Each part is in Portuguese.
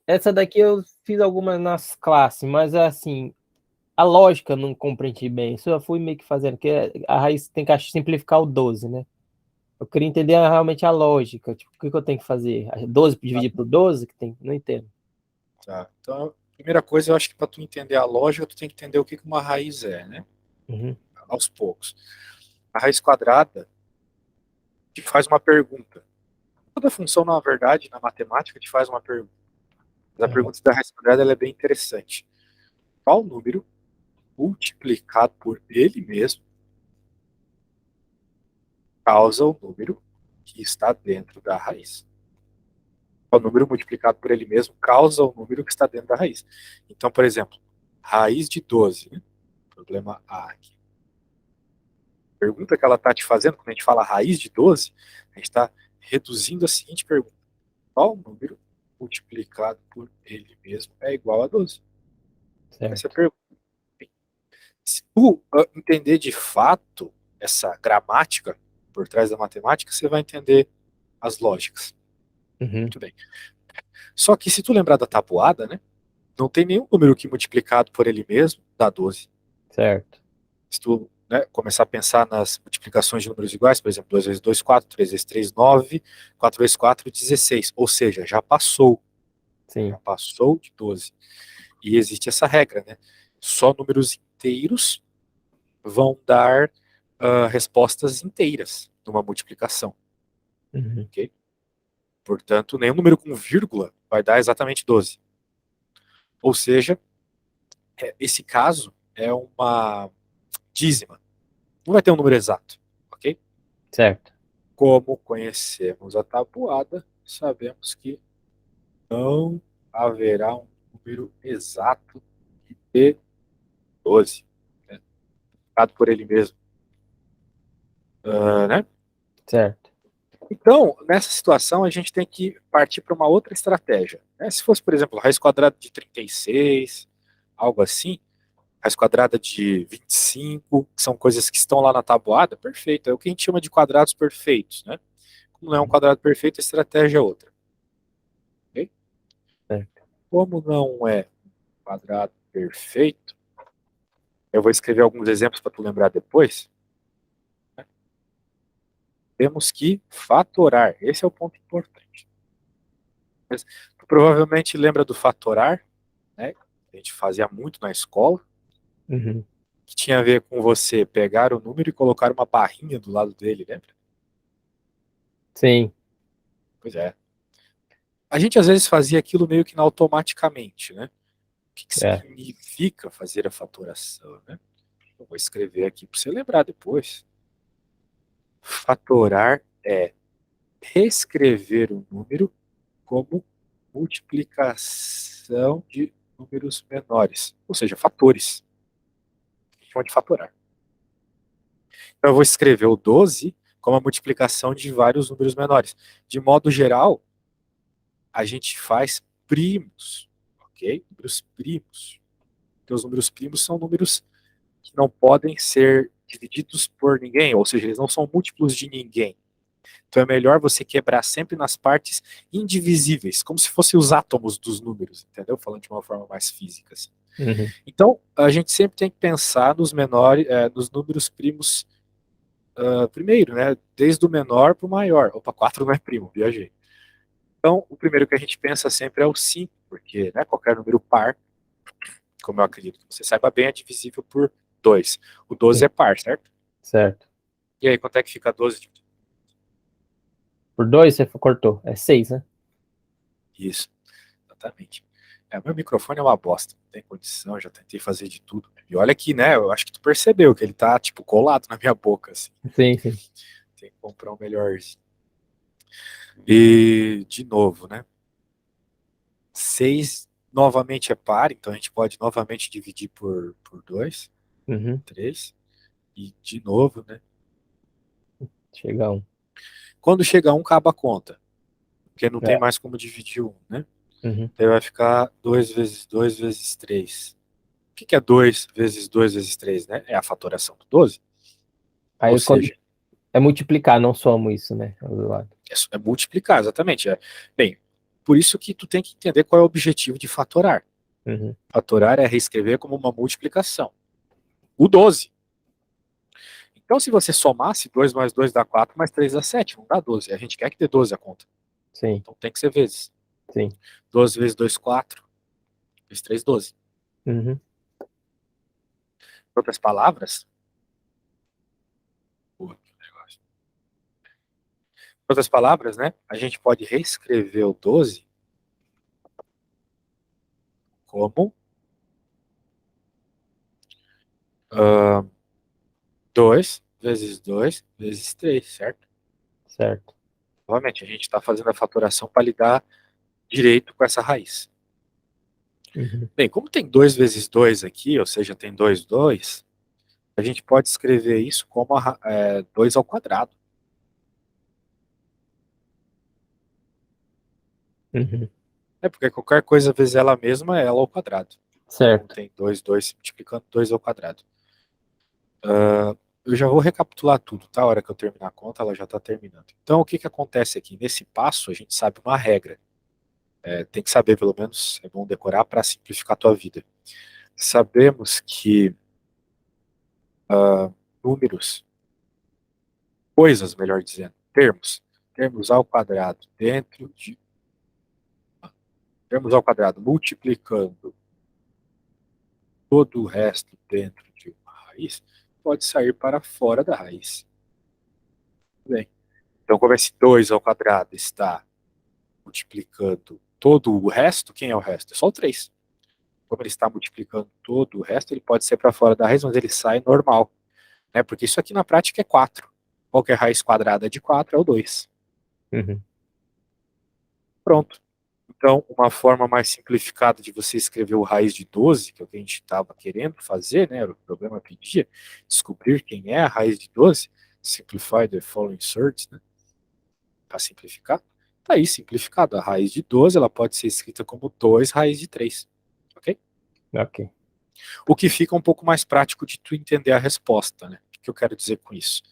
Essa daqui eu fiz algumas nas classes, mas assim, a lógica eu não compreendi bem. Isso eu fui meio que fazendo, que a raiz tem que simplificar o 12, né? Eu queria entender realmente a lógica. Tipo, o que que eu tenho que fazer? 12 Tá? dividir por 12? Que tem? Não entendo. Tá. Então, a primeira coisa, eu acho que para tu entender a lógica, tu tem que entender o que que uma raiz é, né? Uhum. Aos poucos. A raiz quadrada te faz uma pergunta. Toda função, na verdade, na matemática, te faz uma pergunta. Mas a Aham. pergunta da raiz quadrada ela é bem interessante. Qual número multiplicado por ele mesmo causa o número que está dentro da raiz? O número multiplicado por ele mesmo causa o número que está dentro da raiz. Então, por exemplo, raiz de 12, né? Problema A aqui. A pergunta que ela está te fazendo, quando a gente fala raiz de 12, a gente está reduzindo a seguinte pergunta: qual número multiplicado por ele mesmo é igual a 12? Essa é a Certo. pergunta. Se tu entender de fato essa gramática por trás da matemática, você vai entender as lógicas. Uhum. Muito bem. Só que se tu lembrar da tabuada, né, não tem nenhum número que multiplicado por ele mesmo dá 12. Certo. Se tu, né, começar a pensar nas multiplicações de números iguais, por exemplo, 2 vezes 2, 4, 3 vezes 3, 9, 4 vezes 4, 16. Ou seja, já Sim. passou de 12. E existe essa regra, né? Só números inteiros vão dar respostas inteiras numa multiplicação, Uhum. ok? Portanto, nenhum número com vírgula vai dar exatamente 12. Ou seja, esse caso é uma dízima. Não vai ter um número exato, ok? Certo. Como conhecemos a tabuada, sabemos que não haverá um número exato de 12, né? Dado por ele mesmo. Né? Certo. Então, nessa situação, a gente tem que partir para uma outra estratégia. Né? Se fosse, por exemplo, raiz quadrada de 36, algo assim, raiz quadrada de 25, que são coisas que estão lá na tabuada, perfeito. É o que a gente chama de quadrados perfeitos. Né? Como não é um quadrado perfeito, a estratégia é outra. Okay? Certo. Como não é um quadrado perfeito, eu vou escrever alguns exemplos para tu lembrar depois. Né? Temos que fatorar. Esse é o ponto importante. Mas, tu provavelmente lembra do fatorar, né? A gente fazia muito na escola, Uhum. que tinha a ver com você pegar o número e colocar uma barrinha do lado dele, lembra? Sim. Pois é. A gente às vezes fazia aquilo meio que automaticamente, né? O que que É. significa fazer a fatoração, né? Eu vou escrever aqui para você lembrar depois. Fatorar é reescrever o número como multiplicação de números menores, ou seja, fatores. A gente chama de fatorar. Então, eu vou escrever o 12 como a multiplicação de vários números menores. De modo geral, a gente faz primos, ok? Números primos. Então, os números primos são números que não podem ser divididos por ninguém, ou seja, eles não são múltiplos de ninguém. Então é melhor você quebrar sempre nas partes indivisíveis, como se fossem os átomos dos números, entendeu? Falando de uma forma mais física. Assim. Uhum. Então, a gente sempre tem que pensar nos menores, nos números primos primeiro, né? Desde o menor para o maior. Opa, 4 não é primo, viajei. Então, o primeiro que a gente pensa sempre é o 5, porque né, qualquer número par, como eu acredito que você saiba bem, é divisível por 2. O 12 Sim. é par, certo? Certo. E aí, quanto é que fica 12? Por 2 você cortou. É 6, né? Isso, exatamente. Meu microfone é uma bosta, não tem condição, já tentei fazer de tudo. E olha aqui, né, eu acho que tu percebeu que ele tá, tipo, colado na minha boca, assim. Sim, sim. Tem que comprar um melhorzinho. E, de novo, né, 6 novamente é par, então a gente pode novamente dividir por 2, Uhum. 3. E, de novo, né, Chega a 1. quando chega a 1, acaba a conta, porque não tem É. mais como dividir um, né? Uhum. Então vai ficar 2 vezes 2 vezes 3. O que que é 2 vezes 2 vezes 3, né? É a fatoração do 12. Ou Aí quando seja, é multiplicar, não somo isso, né? Do lado. é multiplicar, exatamente. Bem, Por isso que tu tem que entender qual é o objetivo de fatorar. Uhum. Fatorar é reescrever como uma multiplicação. O 12. Então, se você somasse 2 mais 2 dá 4, mais 3 dá 7, não dá 12. A gente quer que dê 12 a conta. Sim, Então tem que ser vezes. sim. 12 vezes 2, 4. Vezes 3, 12. Uhum. Em outras palavras, né, a gente pode reescrever o 12 como 2 vezes 2 vezes 3, certo? Certo. Novamente, a gente está fazendo a fatoração para lidar direito com essa raiz. Uhum. Bem, como tem 2 vezes 2 aqui, ou seja, tem 2, 2, a gente pode escrever isso como 2 ao quadrado. Uhum. Porque qualquer coisa vezes ela mesma é ela ao quadrado. Então Certo. tem 2, 2 multiplicando 2 ao quadrado. Eu já vou recapitular tudo, tá? A hora que eu terminar a conta, ela já está terminando. Então, o que que acontece aqui? Nesse passo, a gente sabe uma regra. Tem que saber, pelo menos, é bom decorar para simplificar a tua vida. Sabemos que números, coisas, melhor dizendo, termos ao quadrado termos ao quadrado multiplicando todo o resto dentro de uma raiz, pode sair para fora da raiz. Bem, então, como esse 2 ao quadrado está multiplicando todo o resto, quem é o resto? É só o 3. Como ele está multiplicando todo o resto, ele pode ser para fora da raiz, mas ele sai normal. Né? Porque isso aqui na prática é 4. Qualquer raiz quadrada de 4 é o 2. Uhum. Pronto. Então, uma forma mais simplificada de você escrever o raiz de 12, que é o que a gente estava querendo fazer, né? O problema pedia, descobrir quem é a raiz de 12, simplify the following sorts, né? Para simplificar. Está aí simplificado. A raiz de 12 ela pode ser escrita como 2 raiz de 3. Ok? Ok. O que fica um pouco mais prático de tu entender a resposta, né? O que eu quero dizer com isso?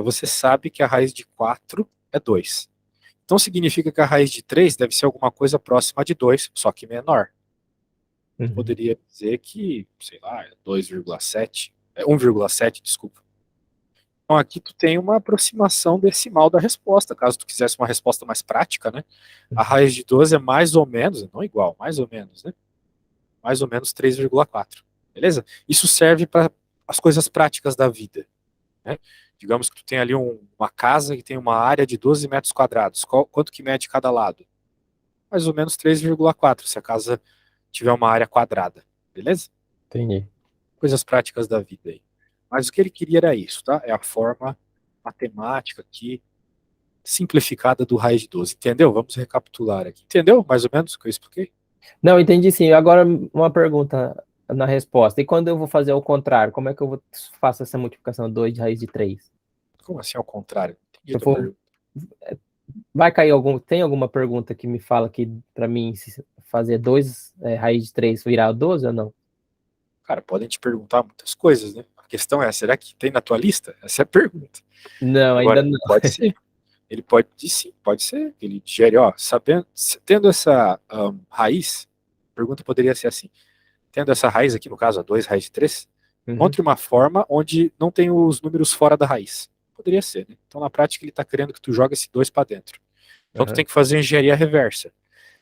Você sabe que a raiz de 4 é 2. Então significa que a raiz de 3 deve ser alguma coisa próxima de 2, só que menor. Uhum. Poderia dizer que, sei lá, é 2,7, 1,7, desculpa. Então aqui tu tem uma aproximação decimal da resposta, caso tu quisesse uma resposta mais prática, né? A raiz de 12 é mais ou menos, não igual, mais ou menos, né? Mais ou menos 3,4. Beleza? Isso serve para as coisas práticas da vida. Né? Digamos que tu tem ali uma casa que tem uma área de 12 metros quadrados. Quanto que mede cada lado? Mais ou menos 3,4, se a casa tiver uma área quadrada. Beleza? Entendi. Coisas práticas da vida aí. Mas o que ele queria era isso, tá? É a forma matemática aqui, simplificada do raiz de 12. Entendeu? Vamos recapitular aqui. Entendeu mais ou menos o que eu expliquei? Não, entendi sim. Agora uma pergunta na resposta. E quando eu vou fazer ao contrário, como é que faço essa multiplicação 2 de raiz de 3? Como assim ao contrário? Não entendi Se a eu tua for, pergunta. vai cair tem alguma pergunta que me fala que para mim se fazer 2 raiz de 3 virar 12 ou não? Cara, podem te perguntar muitas coisas, né? A questão é, será que tem na tua lista? Essa é a pergunta. Não, ainda Agora, não. pode ser. Ele pode, sim, pode ser. Ele digere, ó, sabendo, tendo essa raiz, a pergunta poderia ser assim, tendo essa raiz aqui, no caso, a 2 raiz de 3, Uhum. encontre uma forma onde não tem os números fora da raiz. Poderia ser, né? Então, na prática, ele está querendo que tu jogue esse 2 para dentro. Então, tu Uhum. tem que fazer engenharia reversa.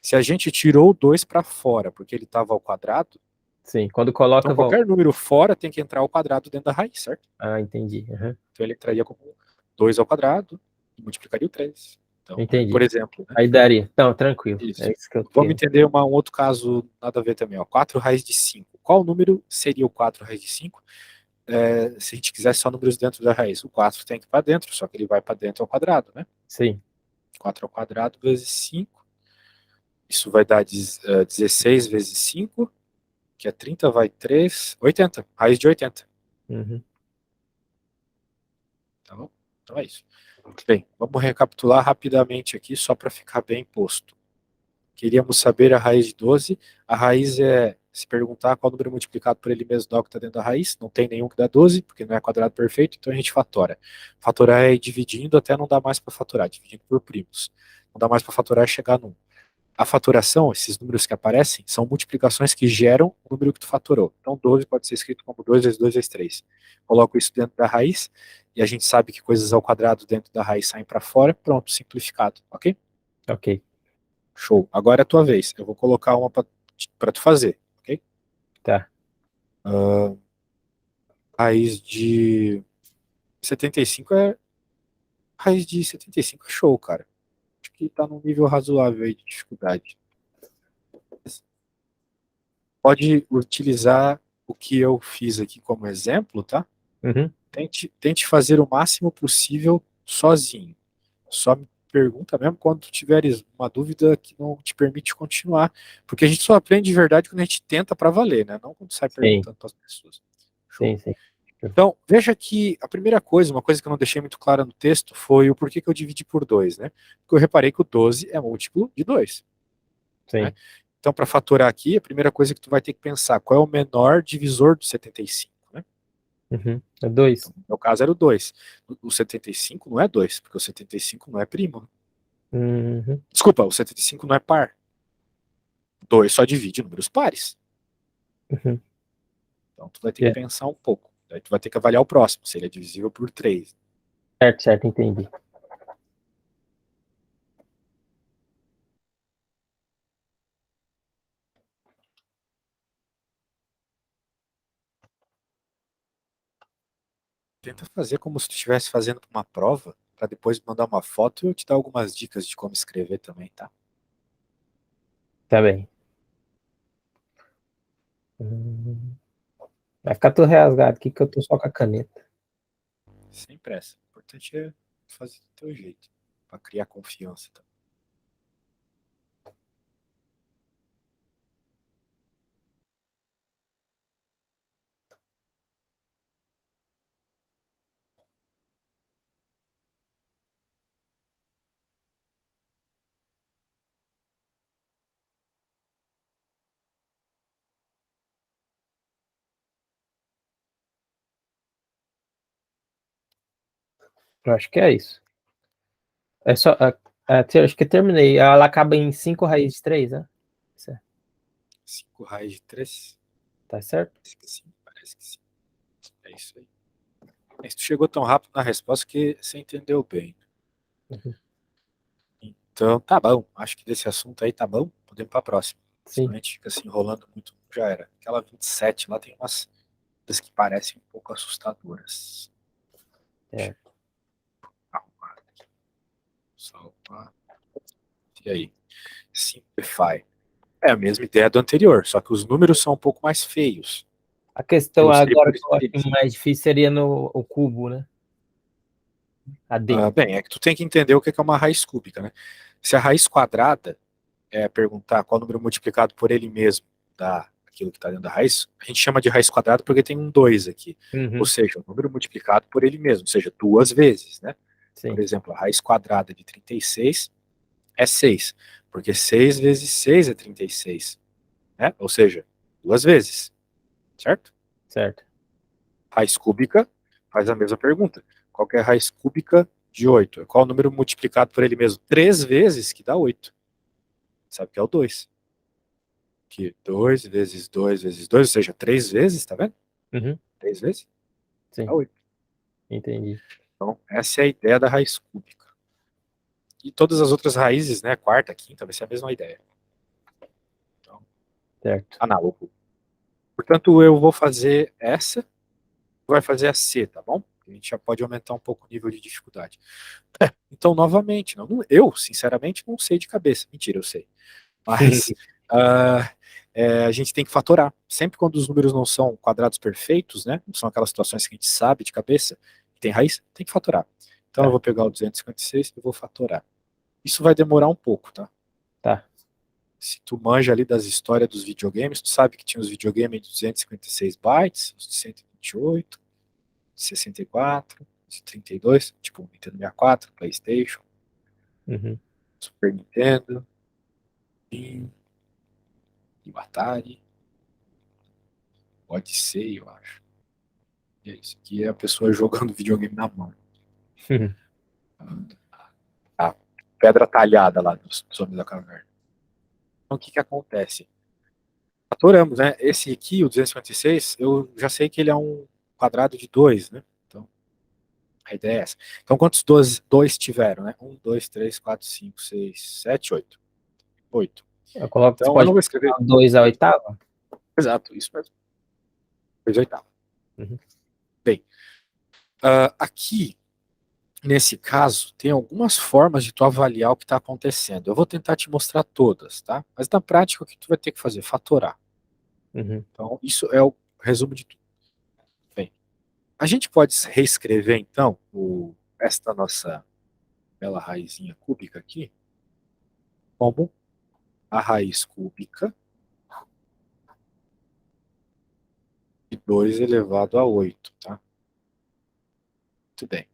Se a gente tirou o 2 para fora, porque ele estava ao quadrado, Sim, quando coloca, então volta. qualquer número fora tem que entrar ao quadrado dentro da raiz, certo? Ah, entendi. Uhum. Então ele entraria como 2 ao quadrado e multiplicaria o 3. Então, por Entendi. exemplo, né? Aí daria. Não, tranquilo. É Isso. isso que eu Vamos quero. entender um outro caso, nada a ver também. Ó. 4 raiz de 5. Qual número seria o 4 raiz de 5? Se a gente quisesse só números dentro da raiz. O 4 tem que ir para dentro, só que ele vai para dentro ao quadrado, né? Sim. 4 ao quadrado vezes 5. Isso vai dar 16 vezes 5, que é 30, vai 3, 80. Raiz de 80. Uhum. Tá bom? Então é isso. Bem, vamos recapitular rapidamente aqui, só para ficar bem posto. Queríamos saber a raiz de 12. A raiz é, se perguntar qual número multiplicado por ele mesmo dá o que está dentro da raiz. Não tem nenhum que dá 12, porque não é quadrado perfeito, então a gente fatora. Fatorar é ir dividindo até não dar mais para fatorar, dividindo por primos. Não dá mais para fatorar é chegar num. a fatoração, esses números que aparecem, são multiplicações que geram o número que tu fatorou. Então 12 pode ser escrito como 2 vezes 2 vezes 3. Coloco isso dentro da raiz, e a gente sabe que coisas ao quadrado dentro da raiz saem para fora, pronto, simplificado, ok? Ok. Show. Agora é a tua vez. Eu vou colocar uma para tu fazer, ok? Tá. Raiz de 75 é... Raiz de 75 é show, cara. Acho que tá num nível razoável aí de dificuldade. Pode utilizar o que eu fiz aqui como exemplo, tá? Uhum. Tente fazer o máximo possível sozinho. Só me pergunta mesmo quando tu tiveres uma dúvida que não te permite continuar. Porque a gente só aprende de verdade quando a gente tenta para valer, né? Não quando sai Sim, perguntando para as pessoas. Show. sim, sim. Então, veja que a primeira coisa, uma coisa que eu não deixei muito clara no texto, foi o porquê que eu dividi por 2, né? Porque eu reparei que o 12 é múltiplo de 2, né? Sim. Então, para fatorar aqui, a primeira coisa que tu vai ter que pensar, qual é o menor divisor do 75, né? Uhum. É 2. Então, no meu caso era o 2. O 75 não é 2, porque o 75 não é primo. Uhum. Desculpa, o 75 não é par. 2 só divide números pares. Uhum. Então, tu vai ter que É. pensar um pouco. Daí tu vai ter que avaliar o próximo, se ele é divisível por 3. Certo, certo, entendi. Tenta fazer como se tu estivesse fazendo uma prova, para depois mandar uma foto e eu te dar algumas dicas de como escrever também, tá? Tá bem. Hum. Vai ficar tudo rasgado aqui que eu tô só com a caneta. Sem pressa. O importante é fazer do teu jeito, para criar confiança, tá? Eu acho que é isso. É só. Acho que terminei. Ela acaba em 5 raízes de 3, né? Certo. 5 raiz de 3? Tá certo? Parece que sim, parece que sim. É isso aí. Mas tu chegou tão rápido na resposta que você entendeu bem. Uhum. Então, tá bom. Acho que desse assunto aí tá bom. Podemos para a próxima. Senão Sim. a gente fica se enrolando muito. Já era. Aquela 27 lá tem umas coisas que parecem um pouco assustadoras. É. Arrumar aqui. Salvar. E aí? Simplify. É a mesma ideia do anterior, só que os números são um pouco mais feios. A questão Eu sei agora por que eu acho experiência. mais difícil seria no o cubo, né? A D. Bem, é que tu tem que entender o que é uma raiz cúbica, né? Se a raiz quadrada é perguntar qual número multiplicado por ele mesmo dá aquilo que está dentro da raiz, a gente chama de raiz quadrada porque tem um 2 aqui. Ou Uhum. seja, o número multiplicado por ele mesmo, ou seja, duas vezes, né? Por Sim, exemplo, a raiz quadrada de 36 é 6, porque 6 vezes 6 é 36, né? Ou seja, duas vezes, certo? certo. Raiz cúbica faz a mesma pergunta. Qual que é a raiz cúbica de 8? Qual o número multiplicado por ele mesmo? 3 vezes que dá 8. Sabe que é o 2. Que 2 vezes 2 vezes 2, ou seja, 3 vezes, tá vendo? Uhum. 3 vezes dá Sim, 8. entendi. Então, essa é a ideia da raiz cúbica. E todas as outras raízes, né, quarta, quinta, vai ser a mesma ideia. Então, Certo. análogo. Portanto, eu vou fazer essa, vai fazer a C, tá bom? A gente já pode aumentar um pouco o nível de dificuldade. Então, novamente, eu, sinceramente, não sei de cabeça. Mentira, eu sei. Mas ah, a gente tem que fatorar. Sempre quando os números não são quadrados perfeitos, né? Não são aquelas situações que a gente sabe de cabeça, que tem raiz, tem que fatorar. Então eu Tá, vou pegar o 256 e vou fatorar. Isso vai demorar um pouco, tá? tá. Se tu manja ali das histórias dos videogames, tu sabe que tinha os videogames de 256 bytes, os de 128, de 64, de 32, tipo Nintendo 64, PlayStation, Uhum. Super Nintendo, e o Atari, Odyssey, eu acho. E é isso aqui é a pessoa jogando videogame na mão. A pedra talhada lá dos Homens da Caverna. Então, o que que acontece? Fatoramos, né? Esse aqui, o 256, eu já sei que ele é um quadrado de 2, né? Então, a ideia é essa. Então, quantos 2 tiveram, né? 1, 2, 3, 4, 5, 6, 7, 8. 8. Eu coloco, você Então, eu pode não vou escrever. colocar 2 à oitava? Exato, isso mesmo. 2 oitavos. Uhum. Bem, aqui, nesse caso, tem algumas formas de tu avaliar o que está acontecendo. Eu vou tentar te mostrar todas, tá? Mas na prática, o que tu vai ter que fazer? Fatorar. Uhum. Então, isso é o resumo de tudo. Bem, a gente pode reescrever, então, esta nossa bela raizinha cúbica aqui, como a raiz cúbica de 2 elevado a 8, tá? Muito bem.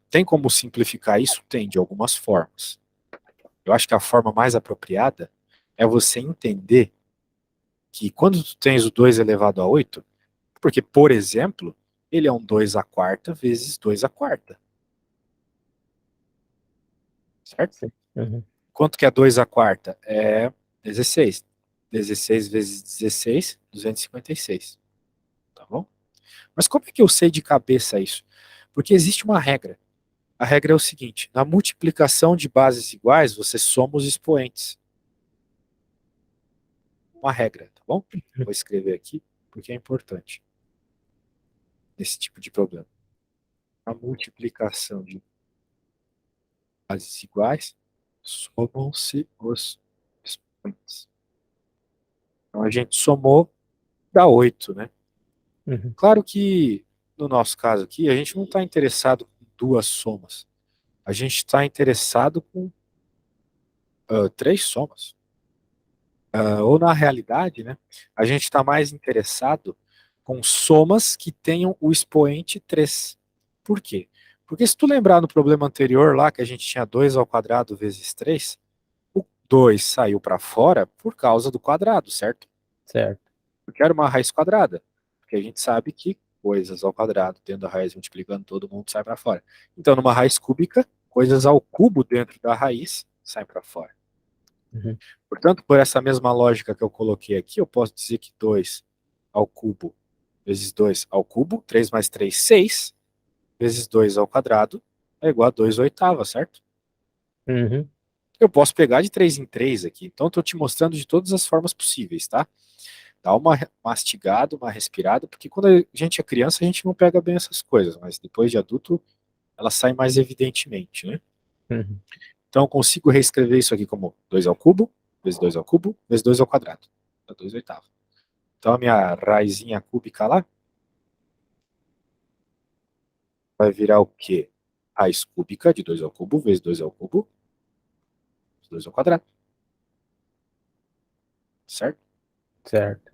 Tem como simplificar isso? Tem, de algumas formas. Eu acho que a forma mais apropriada é você entender que quando tu tens o 2 elevado a 8, porque, por exemplo, ele é um 2 a quarta vezes 2 a quarta. Certo? Sim. Uhum. Quanto que é 2 a quarta? É 16. 16 vezes 16, 256. Tá bom? Mas como é que eu sei de cabeça isso? Porque existe uma regra. A regra é o seguinte: na multiplicação de bases iguais, você soma os expoentes. Uma regra, tá bom? Vou escrever aqui porque é importante nesse tipo de problema. A multiplicação de bases iguais, somam-se os expoentes. Então a gente somou, dá 8, né? Uhum. Claro que, no nosso caso aqui, a gente não está interessado com duas somas. A gente está interessado com três somas. Ou na realidade, né, a gente está mais interessado com somas que tenham o expoente 3. Por quê? Porque se tu lembrar no problema anterior lá, que a gente tinha 2 ao quadrado vezes 3, o 2 saiu para fora por causa do quadrado, certo? Certo. Porque era uma raiz quadrada. Porque a gente sabe que coisas ao quadrado, tendo a raiz multiplicando, todo mundo sai para fora. Então, numa raiz cúbica, coisas ao cubo dentro da raiz saem para fora. Uhum. Portanto, por essa mesma lógica que eu coloquei aqui, eu posso dizer que 2 ao cubo vezes 2 ao cubo, 3 mais 3, 6, vezes 2 ao quadrado, é igual a 2 oitavas, certo? Uhum. Eu posso pegar de 3 em 3 aqui, então estou te mostrando de todas as formas possíveis, tá? Dá uma mastigada, uma respirada, porque quando a gente é criança, a gente não pega bem essas coisas, mas depois de adulto, elas saem mais evidentemente, né? Uhum. Então eu consigo reescrever isso aqui como 2 ao cubo, vezes 2 ao cubo, vezes 2 ao quadrado. Dá 2 oitavos. Então a minha raizinha cúbica lá vai virar o quê? Raiz cúbica de 2 ao cubo, vezes 2 ao cubo, vezes 2 ao quadrado. Certo? Certo.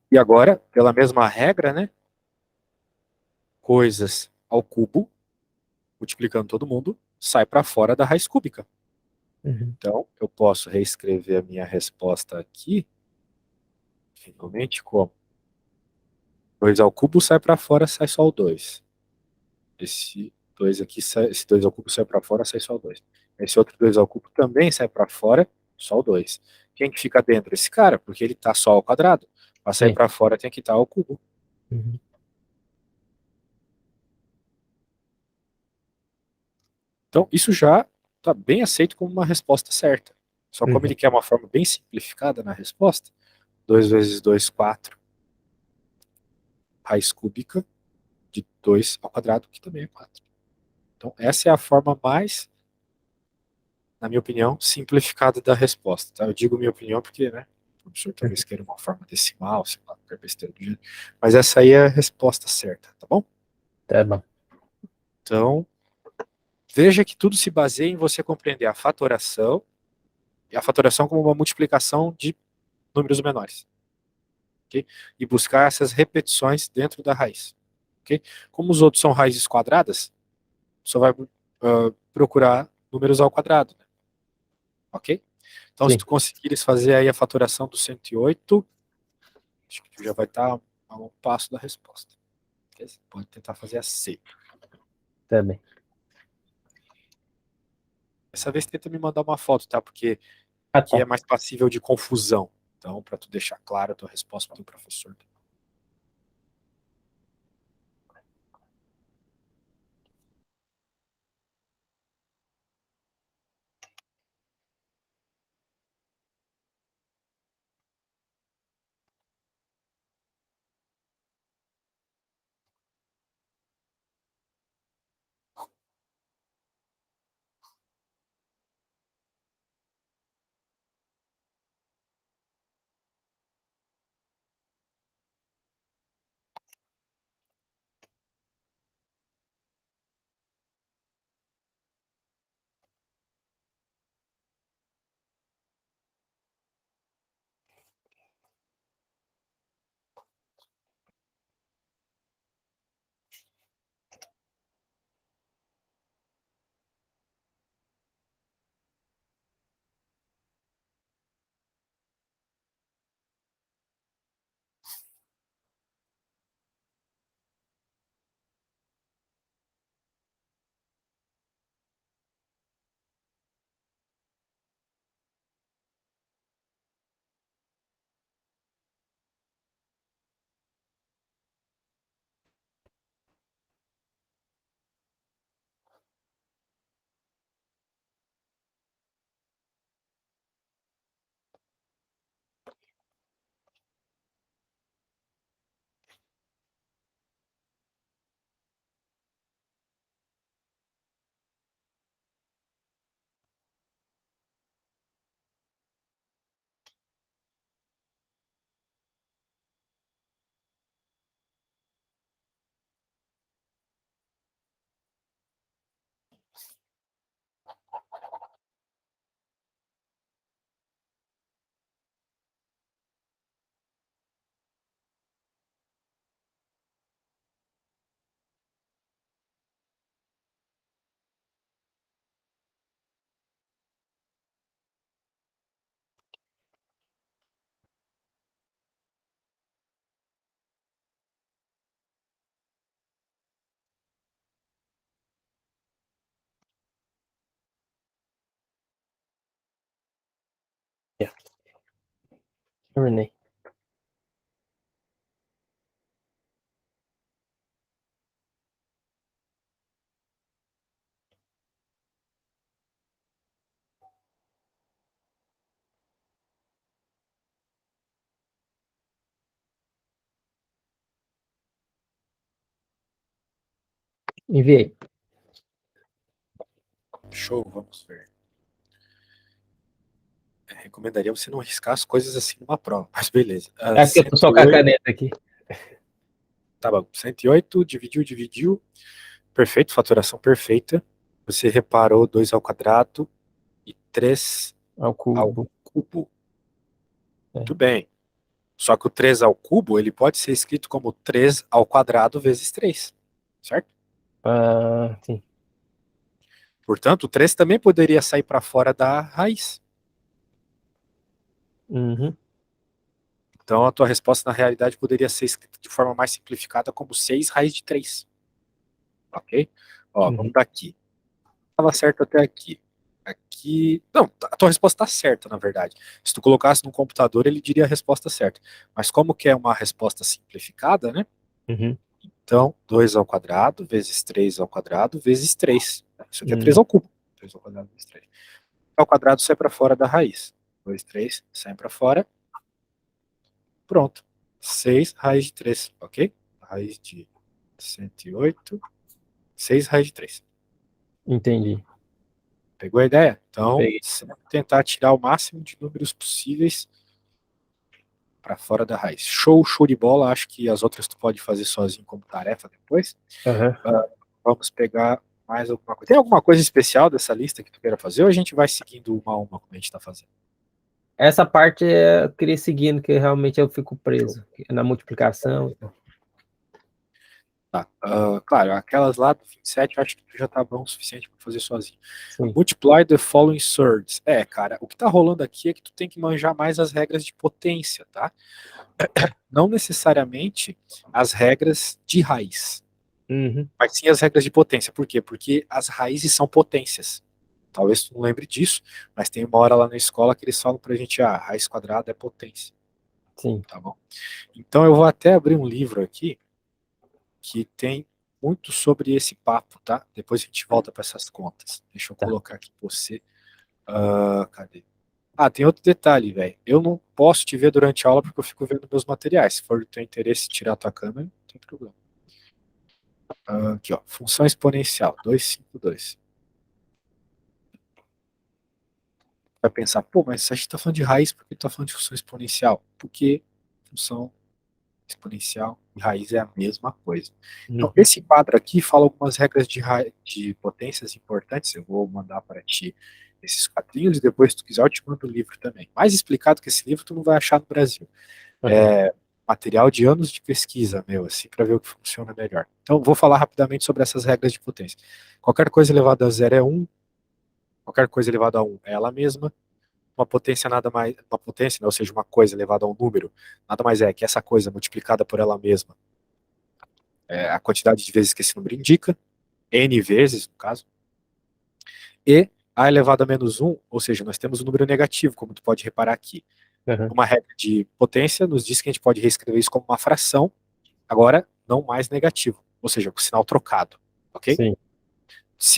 E agora, pela mesma regra, né? Coisas ao cubo, multiplicando todo mundo, sai para fora da raiz cúbica. Uhum. Então, eu posso reescrever a minha resposta aqui, finalmente, como 2 ao cubo sai para fora, sai só o 2. Esse 2 aqui, esse 2 ao cubo sai para fora, sai só o 2. Esse outro 2 ao cubo também sai para fora, só o 2. Quem que fica dentro? Esse cara, porque ele está só ao quadrado. Para sair Sim. para fora tem que estar ao cubo. Uhum. Então, isso já está bem aceito como uma resposta certa. Só como Uhum. ele quer uma forma bem simplificada na resposta, 2 vezes 2, 4, raiz cúbica de 2 ao quadrado, que também é 4. Então, essa é a forma mais, na minha opinião, simplificada da resposta. Tá? Eu digo minha opinião porque, né, o professor Uhum. talvez queira uma forma decimal, sei lá, qualquer besteira do gênero. Mas essa aí é a resposta certa, tá bom? Tá bom. Então, veja que tudo se baseia em você compreender a fatoração, e a fatoração como uma multiplicação de números menores. Okay? E buscar essas repetições dentro da raiz. Okay? Como os outros são raízes quadradas, só vai procurar números ao quadrado. Né? Ok? Então, se Sim. tu conseguires fazer aí a fatoração do 108, acho que tu já vai estar a um passo da resposta. Okay? Você pode tentar fazer a C. Tá bem. Dessa vez tenta me mandar uma foto, tá? Porque Ah, aqui é tá. mais passível de confusão. Então, para tu deixar clara a tua resposta para o professor. Yeah. Renee. Enviei. Show, vamos ver. Recomendaria você não arriscar as coisas assim numa prova, mas beleza. É porque eu tô só com a 108, caneta aqui. tá bom. 108, dividiu. Perfeito, fatoração perfeita. Você reparou 2 ao quadrado e 3 Ao ao cubo. cubo. É. Muito bem. Só que o 3 ao cubo, ele pode ser escrito como 3 ao quadrado vezes 3, certo? Ah, sim. Portanto, o 3 também poderia sair para fora da raiz. Uhum. Então, a tua resposta, na realidade, poderia ser escrita de forma mais simplificada como 6 raiz de 3. Ok? Ó, vamos Uhum. daqui. Estava certo até aqui. Aqui. Não, a tua resposta está certa, na verdade. Se tu colocasse no computador, ele diria a resposta certa. Mas como que é uma resposta simplificada, né? Uhum. Então, 2 ao quadrado vezes 3 ao quadrado vezes 3. Isso aqui é 3 Uhum. ao cubo. 3 ao quadrado vezes 3. Ao quadrado sai para fora da raiz. 2, 3, sai para fora. Pronto. 6 raiz de 3, ok? Raiz de 108. 6 raiz de 3. Entendi. Pegou a ideia? Então, Peguei. sempre tentar tirar o máximo de números possíveis para fora da raiz. Show, show de bola. Acho que as outras tu pode fazer sozinho como tarefa depois. Uhum. Vamos pegar mais alguma coisa. Tem alguma coisa especial dessa lista que tu queira fazer ou a gente vai seguindo uma a uma como a gente está fazendo? Essa parte eu queria ir seguindo, que realmente eu fico Show. preso na multiplicação. Tá. Claro, aquelas lá do 27 eu acho que tu já tá bom o suficiente para fazer sozinho. Sim. Multiply the following surds. Cara, o que tá rolando aqui é que tu tem que manjar mais as regras de potência, tá? Não necessariamente as regras de raiz, Uhum. mas sim as regras de potência. Por quê? Porque as raízes são potências. talvez tu não lembre disso, mas tem uma hora lá na escola que eles falam pra gente, raiz quadrada é potência. Sim. Tá bom? Então eu vou até abrir um livro aqui que tem muito sobre esse papo, tá? Depois a gente volta para essas contas. Deixa eu colocar aqui pra você. Cadê? Tem outro detalhe, velho. Eu não posso te ver durante a aula porque eu fico vendo meus materiais. Se for do teu interesse tirar a tua câmera, não tem problema. Aqui, ó. Função exponencial, 252. Vai pensar, pô, mas a gente tá falando de raiz, por que tá falando de função exponencial? Porque função exponencial e raiz é a mesma coisa. Então, esse quadro aqui fala algumas regras de potências importantes. Eu vou mandar para ti esses quadrinhos e depois, se tu quiser, eu te mando o livro também. Mais explicado que esse livro, tu não vai achar no Brasil. É material de anos de pesquisa, meu, assim, para ver o que funciona melhor. Então, vou falar rapidamente sobre essas regras de potência. Qualquer coisa elevada a zero é 1, qualquer coisa elevada a 1 é ela mesma, uma potência nada mais, uma potência, né, ou seja, uma coisa elevada a um número, nada mais é que essa coisa multiplicada por ela mesma, a quantidade de vezes que esse número indica, n vezes, no caso, e a elevado a menos 1, ou seja, nós temos um número negativo, como tu pode reparar aqui. Uma regra de potência nos diz que a gente pode reescrever isso como uma fração, agora não mais negativo, ou seja, com sinal trocado, ok? Sim.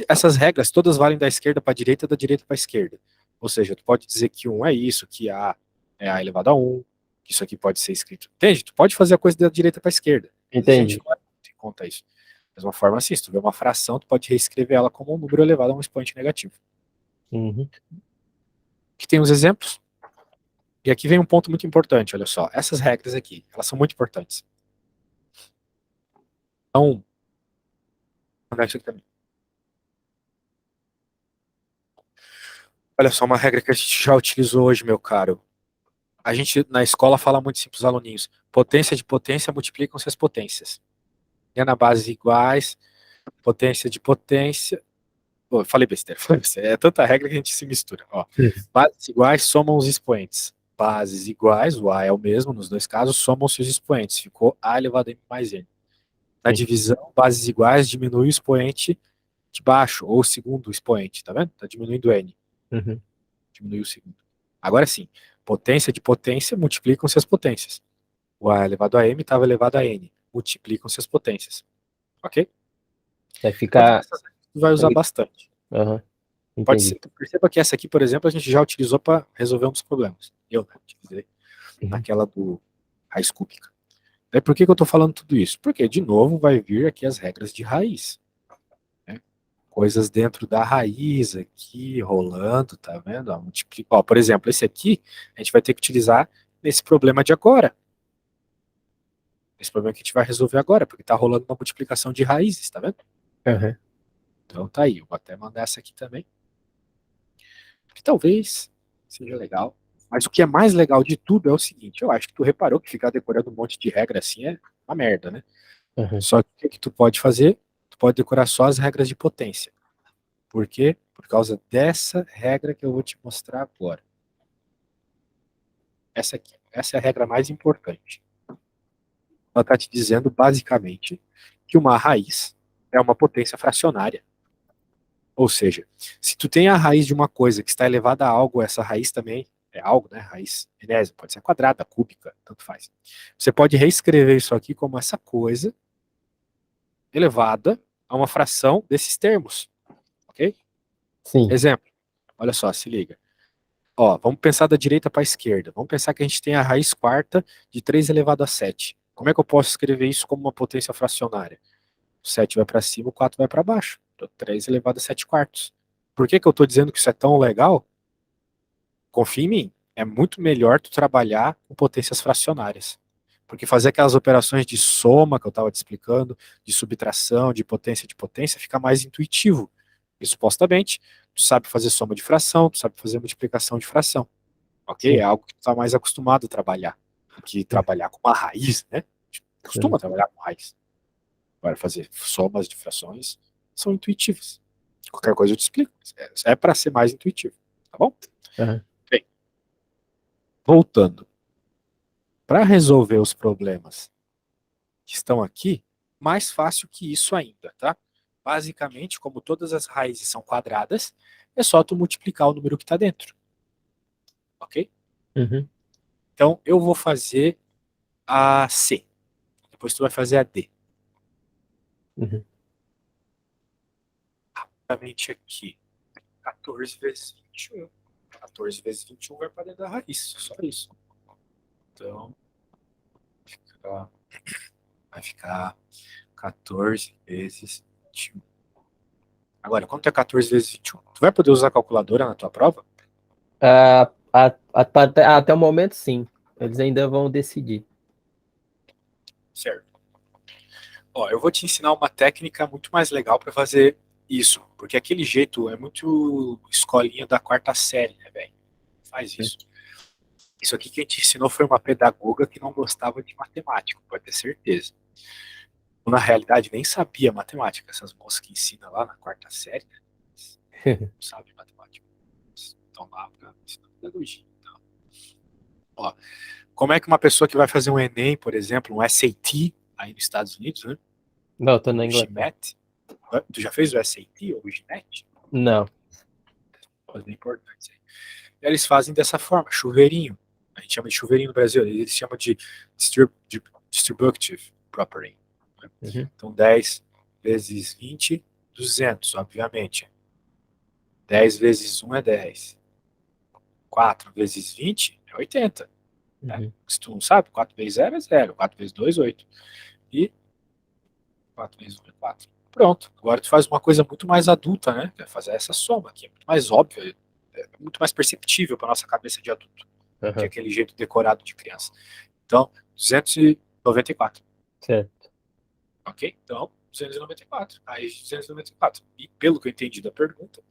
Essas regras todas valem da esquerda para a direita, da direita para a esquerda. Ou seja, tu pode dizer que 1 é isso, que A é A elevado a 1, que isso aqui pode ser escrito. Entende? Tu pode fazer a coisa da direita para a esquerda. A gente Entendi. não tem conta isso. Da mesma forma assim, se tu vê uma fração, tu pode reescrever ela como um número elevado a um expoente negativo. Aqui tem os exemplos. E aqui vem um ponto muito importante, olha só. Essas regras aqui, elas são muito importantes. Então, vou mandar isso aqui também. Olha só, uma regra que a gente já utilizou hoje, meu caro. A gente, na escola, fala muito assim para os aluninhos. Potência de potência multiplicam-se as potências. E na base iguais, potência de potência... Pô, falei besteira. É tanta regra que a gente se mistura. Ó. Bases iguais somam os expoentes. Bases iguais, o A é o mesmo nos dois casos, somam-se os expoentes. Ficou A elevado a M mais N. Na divisão, bases iguais diminui o expoente de baixo, ou o segundo expoente, tá vendo? Tá diminuindo N. Diminui o segundo. Agora sim, potência de potência multiplicam-se as potências. O A elevado a M estava elevado a N. Multiplicam-se as potências. Ok? Vai ficar... Então, tu vai usar bastante. Pode ser. Perceba que essa aqui, por exemplo, a gente já utilizou para resolver um dos problemas. Eu utilizei naquela do raiz cúbica. Daí por que eu estou falando tudo isso? Porque, de novo, vai vir aqui as regras de raiz. Né? Coisas dentro da raiz aqui, rolando, tá vendo? Ó, por exemplo, esse aqui, a gente vai ter que utilizar nesse problema de agora. Esse problema que a gente vai resolver agora, porque está rolando uma multiplicação de raízes, tá vendo? Então tá aí, eu vou até mandar essa aqui também. Que talvez seja legal. Mas o que é mais legal de tudo é o seguinte, eu acho que tu reparou que ficar decorando um monte de regra assim é uma merda, né? Só que o que tu pode fazer? Tu pode decorar só as regras de potência. Por quê? Por causa dessa regra que eu vou te mostrar agora. Essa aqui. Essa é a regra mais importante. Ela está te dizendo, basicamente, que uma raiz é uma potência fracionária. Ou seja, se tu tem a raiz de uma coisa que está elevada a algo, essa raiz também é algo, né? Raiz enésima, pode ser quadrada, cúbica, tanto faz. Você pode reescrever isso aqui como essa coisa elevada a uma fração desses termos. Ok? Sim. Exemplo. Olha só, se liga. Ó, vamos pensar da direita para a esquerda. Vamos pensar que a gente tem a raiz quarta de 3 elevado a 7. Como é que eu posso escrever isso como uma potência fracionária? O 7 vai para cima, o 4 vai para baixo. Então, 3 elevado a 7 quartos. Por que eu estou dizendo que isso é tão legal? Confia em mim. É muito melhor tu trabalhar com potências fracionárias. Porque fazer aquelas operações de soma que eu estava te explicando, de subtração, de potência, fica mais intuitivo. E supostamente, tu sabe fazer soma de fração, tu sabe fazer multiplicação de fração. Ok? Sim. É algo que tu está mais acostumado a trabalhar. Do que trabalhar com uma raiz, né? Costuma trabalhar com raiz. Agora, fazer somas de frações são intuitivas. Qualquer coisa eu te explico. É para ser mais intuitivo. Tá bom? Bem, voltando. Para resolver os problemas que estão aqui, mais fácil que isso ainda, tá? basicamente, como todas as raízes são quadradas, é só tu multiplicar o número que está dentro. Ok? Uhum. Então, eu vou fazer a C. Depois tu vai fazer a D. Uhum. Rapidamente aqui. 14 vezes 21. 14 vezes 21 vai para dentro da raiz. Só isso. Então, vai ficar 14 vezes 21. Agora, quanto é 14 vezes 21? Tu vai poder usar a calculadora na tua prova? Até o momento, sim. Eles ainda vão decidir. Certo. Ó, eu vou te ensinar uma técnica muito mais legal para fazer isso, porque aquele jeito é muito escolinha da quarta série, né, velho? Faz isso. Isso aqui que a gente ensinou foi uma pedagoga que não gostava de matemática, pode ter certeza. Na realidade, nem sabia matemática. Essas moças que ensinam lá na quarta série, né, não sabem matemática. Estão lá para ensinar pedagogia. Então, ó, como é que uma pessoa que vai fazer um Enem, por exemplo, um SAT, aí nos Estados Unidos, né? Não, tô na O Inglaterra. GMAT. Tu já fez o SAT ou o GMAT? Não. Coisa importante. E eles fazem dessa forma, chuveirinho. A gente chama de chuveirinho no Brasil, eles chamam de distributive property. Né? Uhum. Então, 10 vezes 20, 200, obviamente. 10 vezes 1 é 10. 4 vezes 20 é 80. Né? Uhum. Se tu não sabe, 4 vezes 0 é 0. 4 vezes 2 é 8. E 4 vezes 1 é 4. Pronto. Agora tu faz uma coisa muito mais adulta, né? Que é fazer essa soma aqui. É muito mais óbvio, é muito mais perceptível para nossa cabeça de adulto que Uhum. aquele jeito decorado de criança. Então, 294. Certo. Ok? Então, 294. Aí, 294. E pelo que eu entendi da pergunta,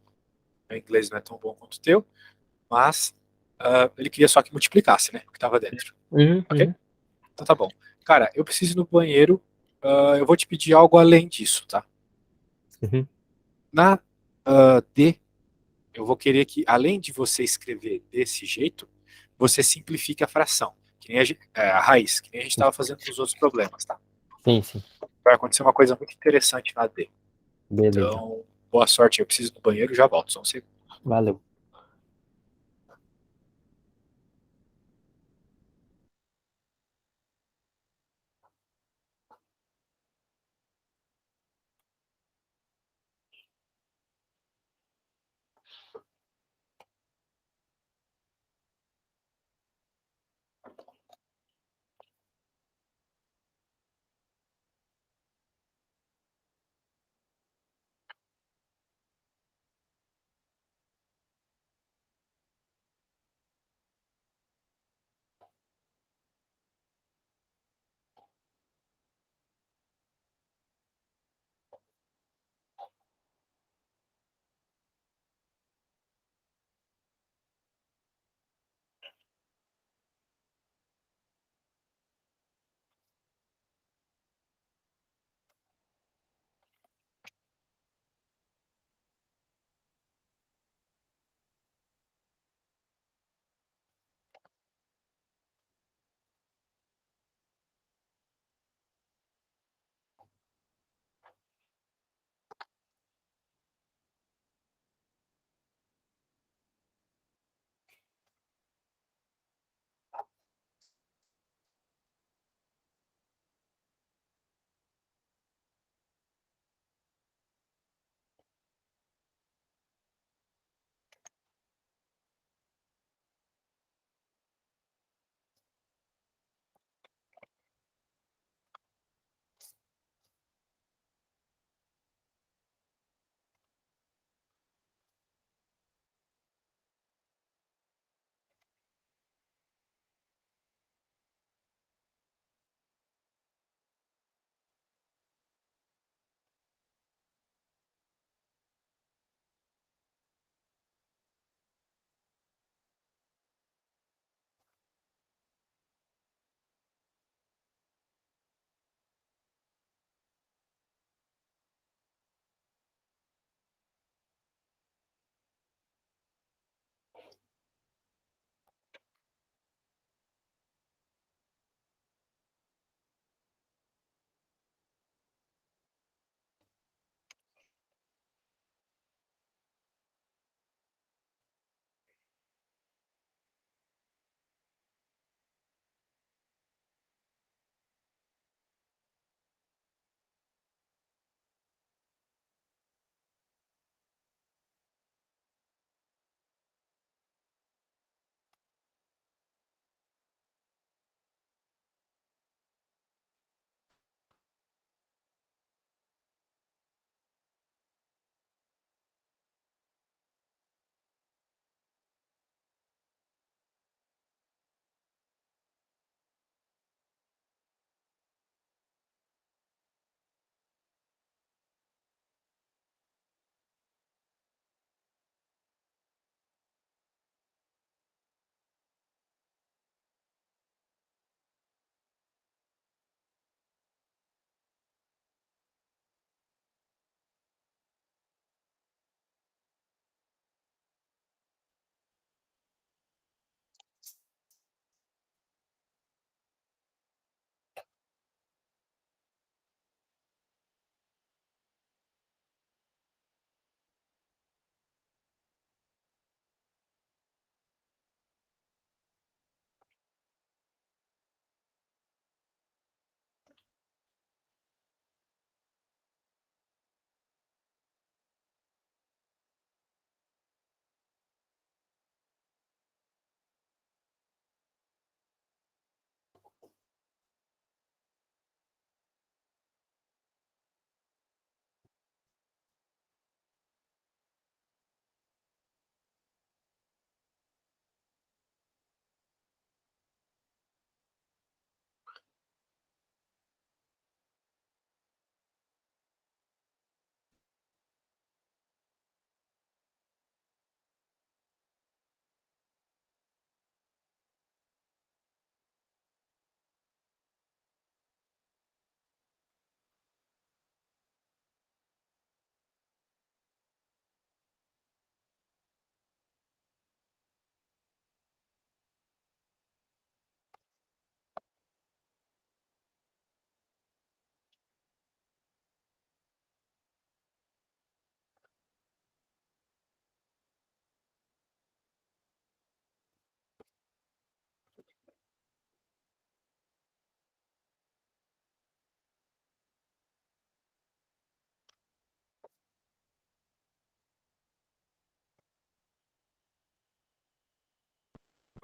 meu inglês não é tão bom quanto o teu, mas ele queria só que multiplicasse, né? O que estava dentro. Uhum. Ok? Uhum. Então tá bom. Cara, eu preciso ir no banheiro. Eu vou te pedir algo além disso, tá? Uhum. Na D, eu vou querer que, além de você escrever desse jeito, você simplifique a fração, que nem a raiz, que nem a gente estava fazendo nos outros problemas, tá? Sim, sim. Vai acontecer uma coisa muito interessante na D. Beleza. Então, boa sorte. Eu preciso ir no banheiro e já volto. Só um segundo. Valeu.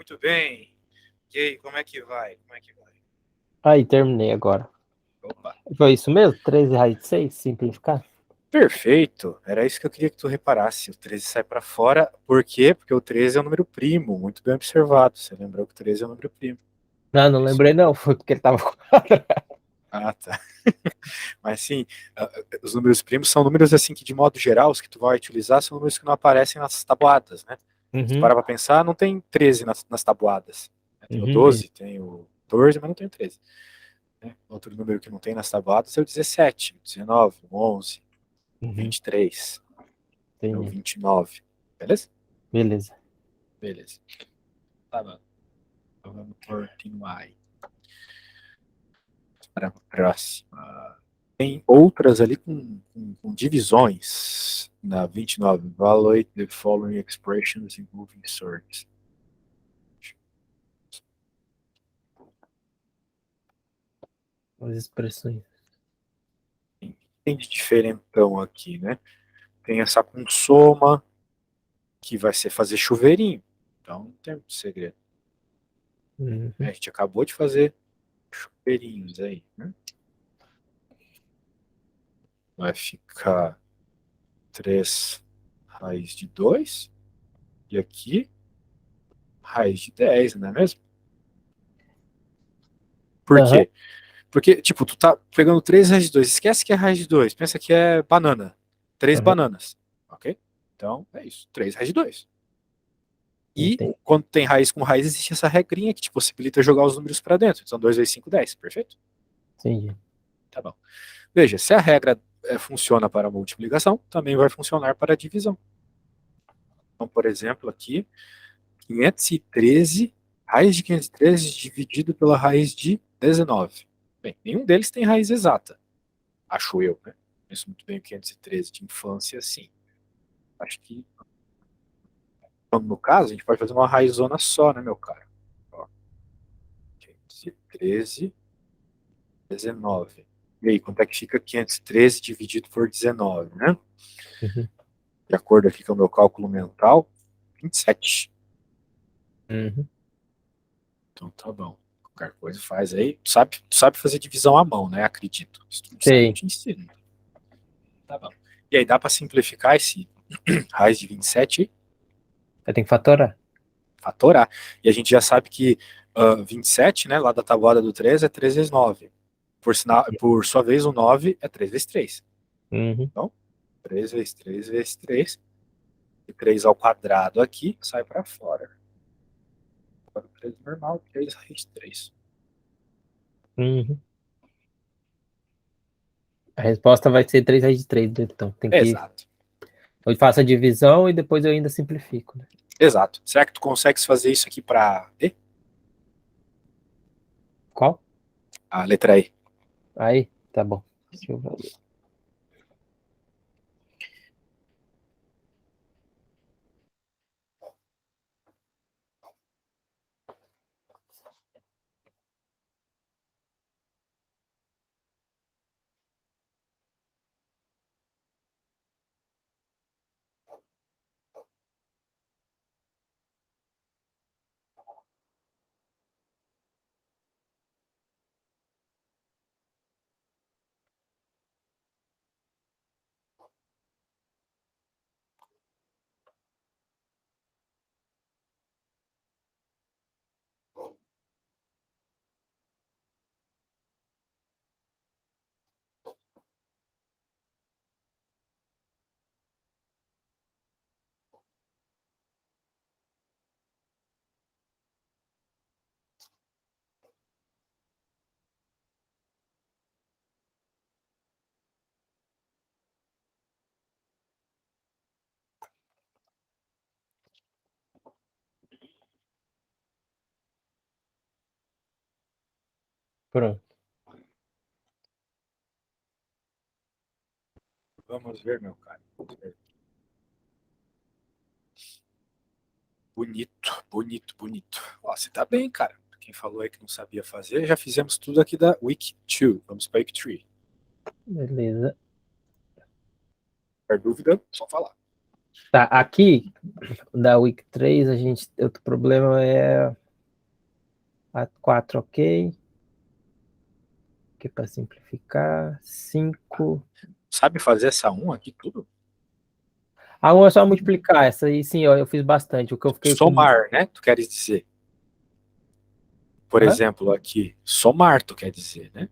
Muito bem. E aí, como é que vai? Como é que vai? Aí, terminei agora. Opa. Foi isso mesmo? 13 raiz de 6, simplificar? Perfeito. Era isso que eu queria que tu reparasse. O 13 sai para fora. Por quê? Porque o 13 é o número primo. Muito bem observado. Você lembrou que o 13 é o número primo. Não É isso lembrei aí. não, foi porque ele tava Ah, tá. Mas sim, os números primos são números assim que, de modo geral, os que tu vai utilizar são números que não aparecem nas tabuadas, né? Se tu Uhum, parar pra pensar, não tem 13 nas tabuadas. Tem o uhum, 12, tem o 14, mas não tem o 13. Né? Outro número que não tem nas tabuadas é o 17, o 19, o 11, o uhum, 23, o entendi. 29. Beleza? Beleza. Beleza. Tá bom. Então vamos continuar aí. Para a próxima. Tem outras ali com divisões. Na 29, evaluate the following expressions in moving sorts. As expressões. Tem de diferentão aqui, né? Tem essa com soma, que vai ser fazer chuveirinho. Então não tem muito segredo. Uhum, A gente acabou de fazer chuveirinhos aí, né? Vai ficar 3 raiz de 2 e aqui raiz de 10, não é mesmo? Por aham, quê? Porque, tipo, tu tá pegando 3 raiz de 2, esquece que é raiz de 2, pensa que é banana. 3 aham, bananas, ok? Então, é isso, 3 raiz de 2. E entendi, quando tem raiz com raiz, existe essa regrinha que te possibilita jogar os números para dentro. Então, 2 vezes 5, 10, perfeito? entendi. Tá bom. Veja, se a regra funciona para a multiplicação, também vai funcionar para a divisão. Então, por exemplo, aqui, 513, raiz de 513 dividido pela raiz de 19. Bem, nenhum deles tem raiz exata, acho eu, né? Conheço muito bem o 513 de infância, sim. Acho que, no caso, a gente pode fazer uma raizona só, né, meu cara? Ó, 513, 19. E aí, quanto é que fica 513 dividido por 19, né? Uhum, De acordo aqui com o meu cálculo mental, 27. uhum. Então tá bom. Qualquer coisa faz aí. Tu sabe fazer divisão à mão, né? Acredito. Se tu não sabe, eu Sei. te ensino. Tá bom. E aí, dá para simplificar esse raiz de 27 Aí tem que fatorar. fatorar. E a gente já sabe que 27, né, lá da tabuada do 3 é 3 vezes 9. Por sua vez, o 9 é 3 vezes 3. Uhum, Então, 3 vezes 3 vezes 3. E 3 ao quadrado aqui sai para fora. Agora, 3 normal, 3 raiz de 3. uhum. A resposta vai ser 3 raiz de 3, então. Tem que. Exato. Eu faço a divisão e depois eu ainda simplifico, né? Exato. Será que tu consegues fazer isso aqui para E? Qual? A letra E. Aí, tá bom. Deixa eu ver. Pronto. Vamos ver, meu cara. Bonito, bonito, bonito. Ó, você tá bem, cara. Quem falou aí que não sabia fazer, já fizemos tudo aqui da Week 2. Vamos para Week 3. Beleza. Qualquer dúvida, só falar. Tá, aqui, da week 3, outro problema é a 4, ok. Aqui para simplificar. 5. Sabe fazer essa 1 aqui tudo? A 1 é só multiplicar. Essa aí, sim, ó, eu fiz bastante. O que eu fiquei com... Somar, né? Tu queres dizer. Por Hã? exemplo, aqui, somar, tu quer dizer, né?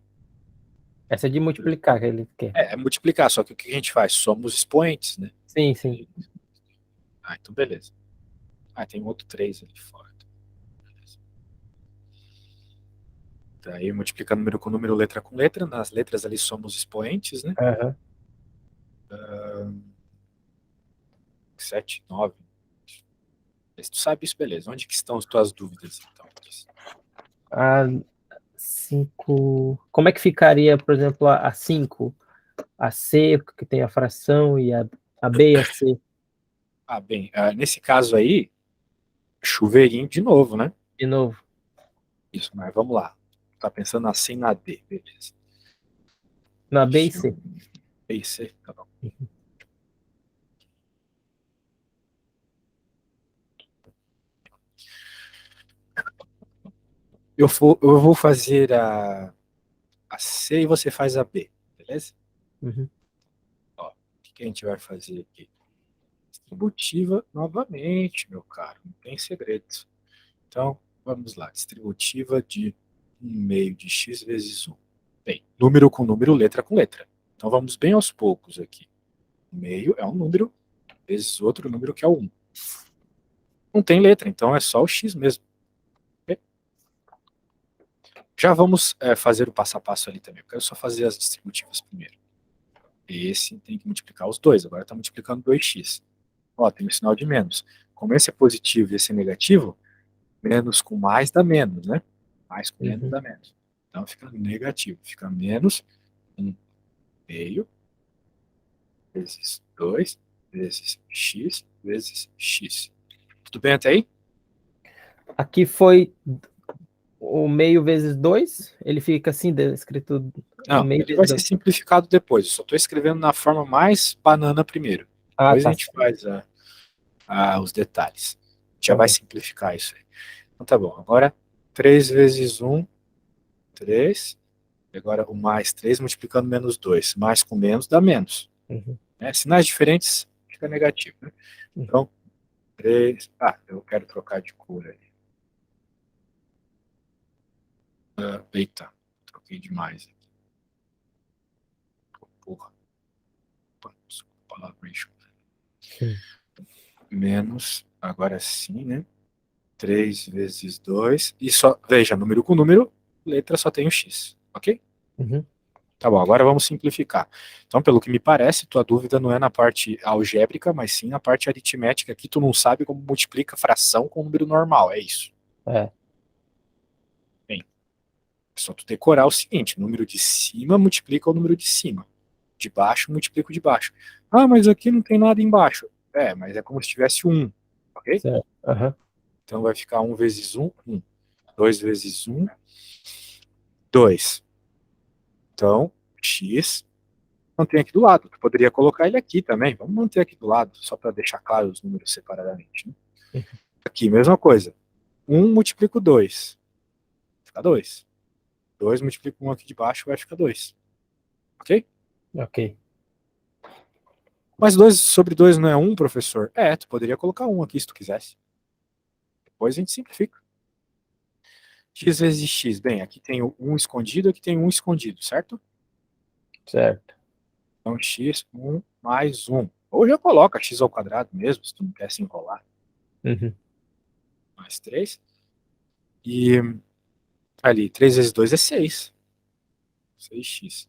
Essa é de multiplicar que ele quer. É multiplicar, só que o que a gente faz? Somos expoentes, né? Sim, sim. Ah, então beleza. Ah, tem um outro 3 ali fora. Beleza. Daí multiplicando número com número, letra com letra. Nas letras ali somos expoentes, né? Aham. 7, 9. Se tu sabe isso, beleza. Onde que estão as tuas dúvidas, então? A 5. Como é que ficaria, por exemplo, a 5? A C, que tem a fração, e a B e a C Ah, bem, nesse caso aí, chuveirinho de novo, né? de novo. Isso, mas vamos lá. Tá pensando assim na D, beleza. Na B e C. B e C, tá bom. Eu vou fazer a C e você faz a B, beleza? Uhum. Ó, o que a gente vai fazer aqui? Distributiva novamente, meu caro, não tem segredo. Então, vamos lá. Distributiva de 1/2 de x vezes 1. Bem, número com número, letra com letra. Então, vamos bem aos poucos aqui. 1/2 é um número, vezes outro número que é o 1. Não tem letra, então é só o x mesmo. Ok? Já vamos fazer o passo a passo ali também. Eu quero só fazer as distributivas primeiro. Esse tem que multiplicar os dois. Agora está multiplicando 2x. Ó, tem um sinal de menos. Como esse é positivo e esse é negativo, menos com mais dá menos, né? Mais com menos Uhum. dá menos. Então fica negativo. Fica menos 1/2 vezes 2 vezes x vezes x. Tudo bem até aí? Aqui foi o meio vezes 2. Ele fica assim, escrito o Não, meio ele vezes vai ser 2. simplificado depois. Eu só estou escrevendo na forma mais banana primeiro. Ah, Depois a tá. gente faz os detalhes. A gente já Tá vai bom. simplificar isso aí. Então tá bom. Agora 3 vezes 1, 3. Agora o mais 3 multiplicando menos 2. Mais com menos dá menos. Uhum. Né? Sinais diferentes fica negativo. Né? Uhum. Então, 3. Ah, eu quero trocar de cor aí. Eita, troquei demais. Porra. Desculpa a palavra. Uhum. Menos, agora sim, né? 3 vezes 2. E só, veja, número com número, letra só tem o x. Ok? Uhum. Tá bom, agora vamos simplificar. Então, pelo que me parece, tua dúvida não é na parte algébrica, mas sim na parte aritmética, que tu não sabe como multiplica fração com número normal, é isso. É. Bem, é só tu decorar o seguinte, o número de cima multiplica o número de cima. De baixo multiplica o de baixo. Ah, mas aqui não tem nada embaixo. É, mas é como se tivesse um, ok? Certo. Uhum. Então vai ficar 1 vezes 1, 1. 2 vezes 1, 2. Então, x mantém aqui do lado. Tu poderia colocar ele aqui também. Vamos manter aqui do lado, só para deixar claro os números separadamente. Né? Aqui, mesma coisa. 1 multiplica o 2. Fica 2. 2 multiplica 1 aqui de baixo, vai ficar 2. Ok? Ok. Mas 2 sobre 2 não é 1, professor? É, tu poderia colocar 1 aqui se tu quisesse. Depois a gente simplifica. X vezes x. Bem, aqui tem o 1 escondido, aqui tem 1 escondido, certo? Certo. Então, x, 1 mais 1. Ou já coloca x ao quadrado mesmo, se tu não quer se enrolar. Uhum. Mais 3. E ali, 3 vezes 2 é 6. 6x.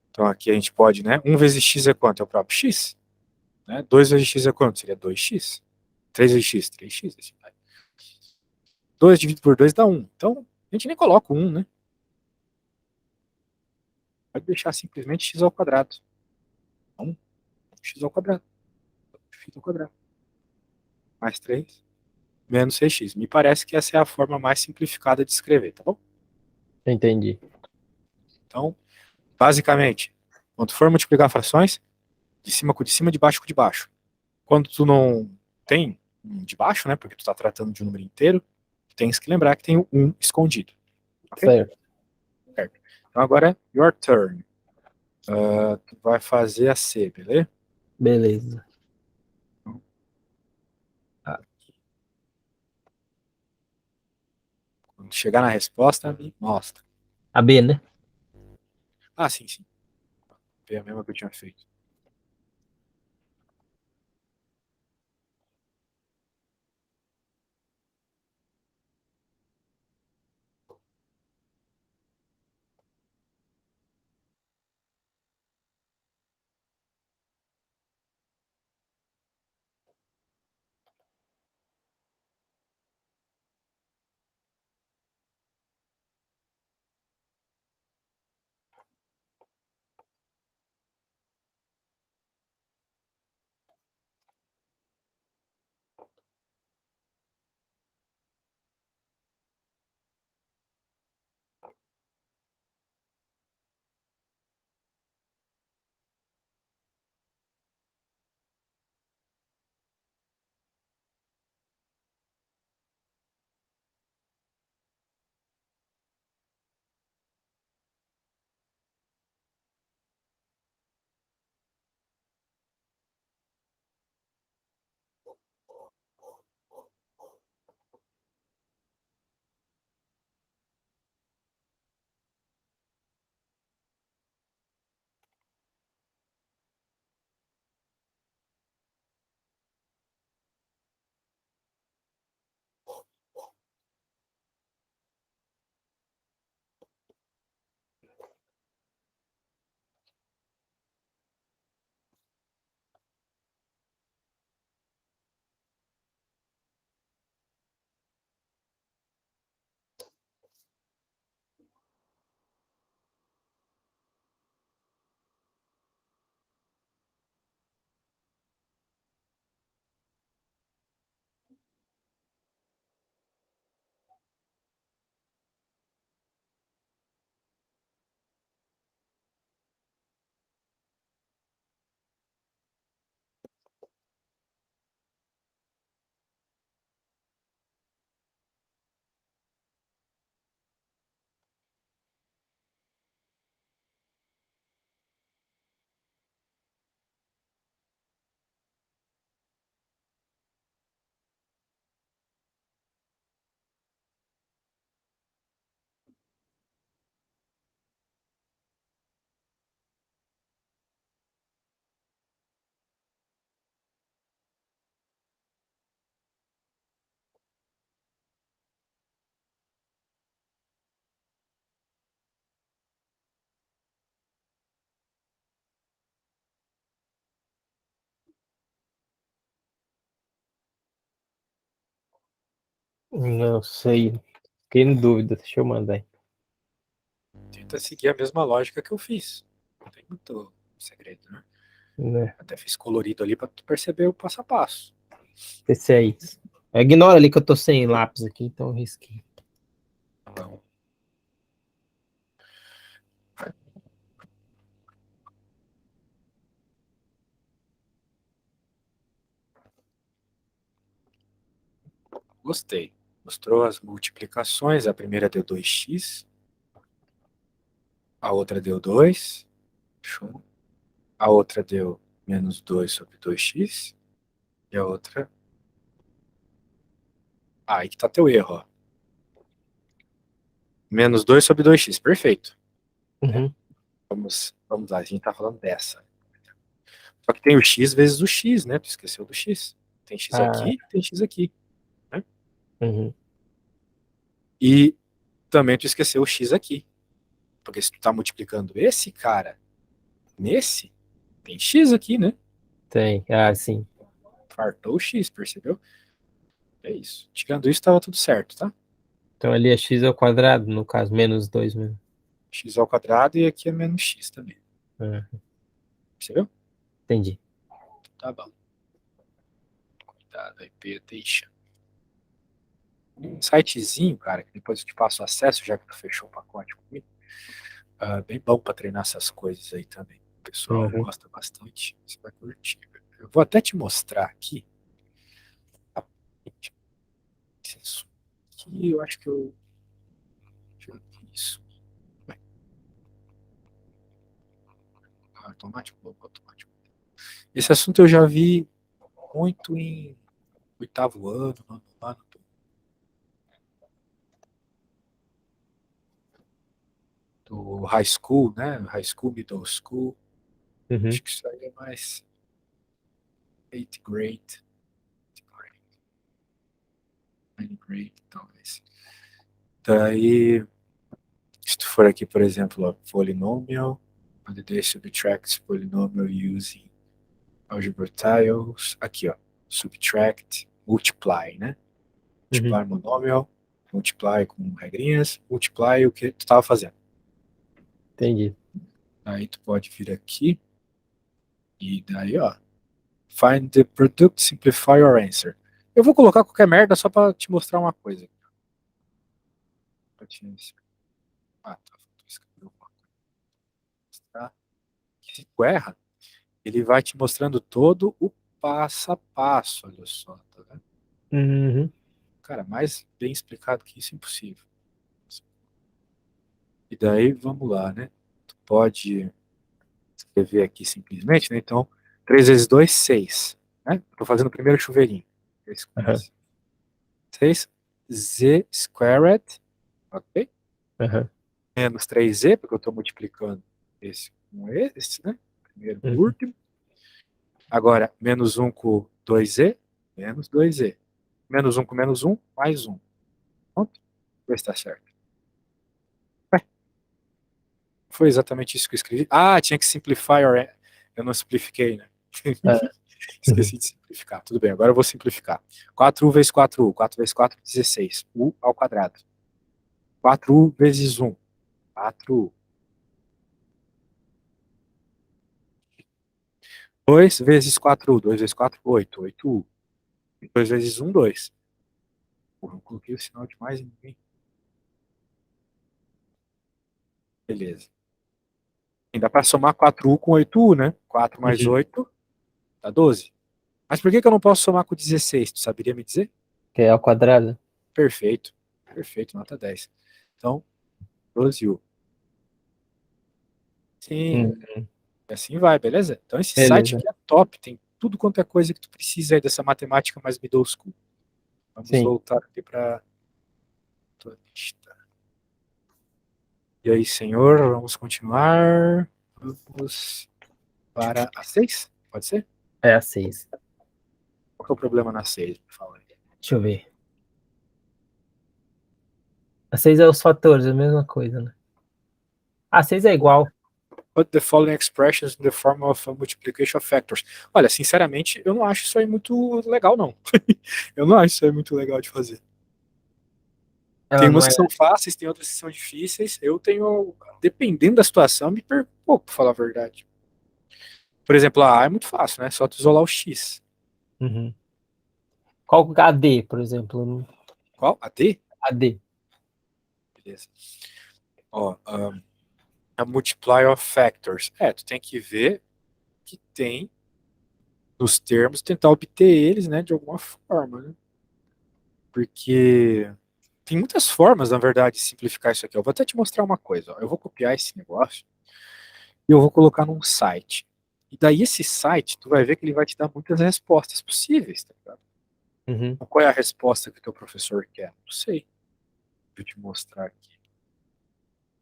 Então aqui a gente pode, né? 1 vezes x é quanto? É o próprio x. Né? 2 vezes x é quanto? Seria 2x. 3 vezes x, 3x. Assim vai. 2 dividido por 2 dá 1. Então, a gente nem coloca o 1, né? Pode deixar simplesmente x ao quadrado. Então, x ao quadrado. X ao quadrado. Mais 3, menos 6x. Me parece que essa é a forma mais simplificada de escrever, tá bom? Entendi. Então, basicamente, quando for multiplicar frações, De cima com de cima, de baixo com de baixo. Quando tu não tem um de baixo, né, porque tu está tratando de um número inteiro, tu tens que lembrar que tem um escondido. Ok? Certo. Certo. Então agora, your turn. Tu vai fazer a C, beleza? Beleza. Quando chegar na resposta, me mostra. A B, né? Ah, sim, sim. Foi a mesma que eu tinha feito. Não sei. Fiquei em dúvida. Deixa eu mandar aí. Tenta seguir a mesma lógica que eu fiz. Não tem muito segredo, né? Né? Até fiz colorido ali para tu perceber o passo a passo. Esse é isso. Ignora ali que eu tô sem lápis aqui, então eu risquei. Então, gostei. Mostrou as multiplicações. A primeira deu 2x, a outra deu 2. Show. A outra deu menos 2 sobre 2x. E a outra. Ah, aí que tá teu erro, ó. Menos 2 sobre 2x. Perfeito. Né? Uhum. Vamos lá, a gente tá falando dessa. Só que tem o x vezes o x, né? Tu esqueceu do x. Tem x Ah, aqui, tem x aqui. Né? uhum. E também tu esqueceu o x aqui. Porque se tu tá multiplicando esse cara nesse, tem x aqui, né? Tem. Ah, sim. Fartou o x, percebeu? É isso. Tirando isso, tava tudo certo, tá? Então ali é x ao quadrado, no caso, menos 2 mesmo. X ao quadrado e aqui é menos x também. Ah, Percebeu? entendi. Tá bom. Cuidado aí, deixa. Um sitezinho, cara, que depois eu te passo acesso, já que tu fechou o pacote comigo. Bem bom pra treinar essas coisas aí também. pessoal gosta bastante, você vai curtir. Eu vou até te mostrar aqui. Isso aqui, eu acho que eu já vi isso. Automático, automático. Esse assunto eu já vi muito em oitavo ano, nono ano. Do high school, né? High school, middle school. Acho que isso aí é mais 8th grade. 9th grade, talvez. Daí, se tu for aqui, por exemplo, ó, polynomial, validate subtract polynomial using algebra tiles. Aqui, ó, subtract, multiply, né? Multiply monomial, multiply com regrinhas, multiply o que tu estava fazendo. Entendi. Aí tu pode vir aqui e daí, ó, find the product, simplify your answer. Eu vou colocar qualquer merda só para te mostrar uma coisa. Ah, tá. Se tu erra, ele vai te mostrando todo o passo a passo, olha só, tá vendo? Cara, mais bem explicado que isso, impossível. E daí, vamos lá, né? Tu pode escrever aqui simplesmente, né? Então, 3 vezes 2, 6. Né? Tô fazendo o primeiro chuveirinho. 6 z squared, ok? Menos 3z, porque eu estou multiplicando esse com esse, né? Primeiro com o último. Agora, menos 1 com 2z, menos 2z. Menos 1 com menos 1, mais 1. Pronto. Vê se está certo. Foi exatamente isso que eu escrevi. Ah, tinha que simplificar. Eu não simplifiquei, né? Esqueci de simplificar. Tudo bem, agora eu vou simplificar. 4u vezes 4u. 4 vezes 4, 16. U ao quadrado. 4u vezes 1. 4u. 2 vezes 4u. 2 vezes 4, 8. 8u. 2 vezes 1, 2. Porra, eu coloquei o sinal de mais em ninguém. Beleza. Ainda para somar 4u com 8u, né? 4 mais 8 dá 12. Mas por que eu não posso somar com 16? Tu saberia me dizer? Que é ao quadrado. Perfeito. Perfeito, nota 10. Então, 12u. Sim. E assim vai, beleza? Então esse site aqui é top. Tem tudo quanto é coisa que tu precisa aí dessa matemática mais middle school. Vamos voltar aqui para tua lista. E aí, senhor, vamos continuar. Vamos para a 6? Pode ser? É a 6. Qual que é o problema na 6? Fala aí. Deixa eu ver. A 6 é os fatores, é a mesma coisa, né? A 6 é igual. Put the following expressions in the form of a multiplication of factors. Olha, sinceramente, eu não acho isso aí muito legal, não. Eu não acho isso aí muito legal de fazer. Tem umas que são fáceis, tem outras que são difíceis. Eu tenho, dependendo da situação, me perco um pouco, pra falar a verdade. Por exemplo, a A é muito fácil, né? Só tu isolar o X. Qual a D, por exemplo? Qual? A D? A D. Beleza. Ó, a multiply of factors. Tu tem que ver que tem nos termos, tentar obter eles, né, de alguma forma, né? Porque tem muitas formas, na verdade, de simplificar isso aqui. Eu vou até te mostrar uma coisa. Ó. Eu vou copiar esse negócio e eu vou colocar num site. E daí esse site, tu vai ver que ele vai te dar muitas respostas possíveis, tá ligado? Qual é a resposta que o teu professor quer? Não sei. Deixa eu te mostrar aqui.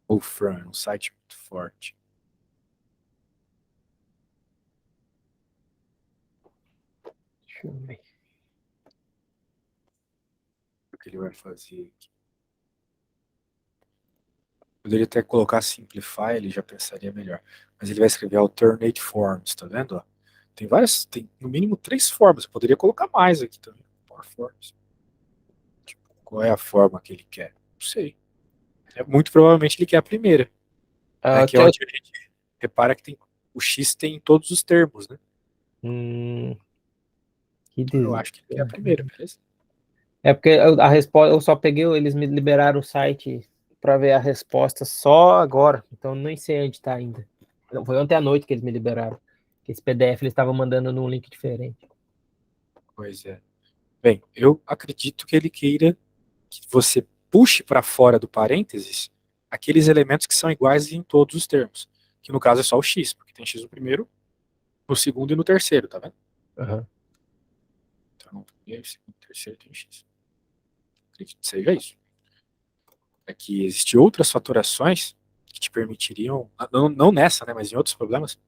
O Fran, um site muito forte. Deixa eu ver. O que ele vai fazer aqui? Poderia até colocar simplify, ele já pensaria melhor. Mas ele vai escrever alternate forms, tá vendo? Tem várias, tem no mínimo 3 formas. Eu poderia colocar mais aqui também. Forms. Tipo, qual é a forma que ele quer? Não sei. Muito provavelmente ele quer a primeira. Que é onde a gente repara que tem, o X tem em todos os termos, né? Eu acho que ele quer a primeira, beleza? É porque a resposta, eu só peguei, eles me liberaram o site para ver a resposta só agora, então nem sei onde está ainda. Não, foi ontem à noite que eles me liberaram. Esse PDF eles estavam mandando num link diferente. Pois é. Bem, eu acredito que ele queira que você puxe para fora do parênteses aqueles elementos que são iguais em todos os termos, que no caso é só o x, porque tem x no primeiro, no segundo e no terceiro, tá vendo? Uhum. Então, no primeiro, segundo, terceiro tem x. Acredito que seja isso. É que existem outras fatorações que te permitiriam, não nessa, né, mas em outros problemas,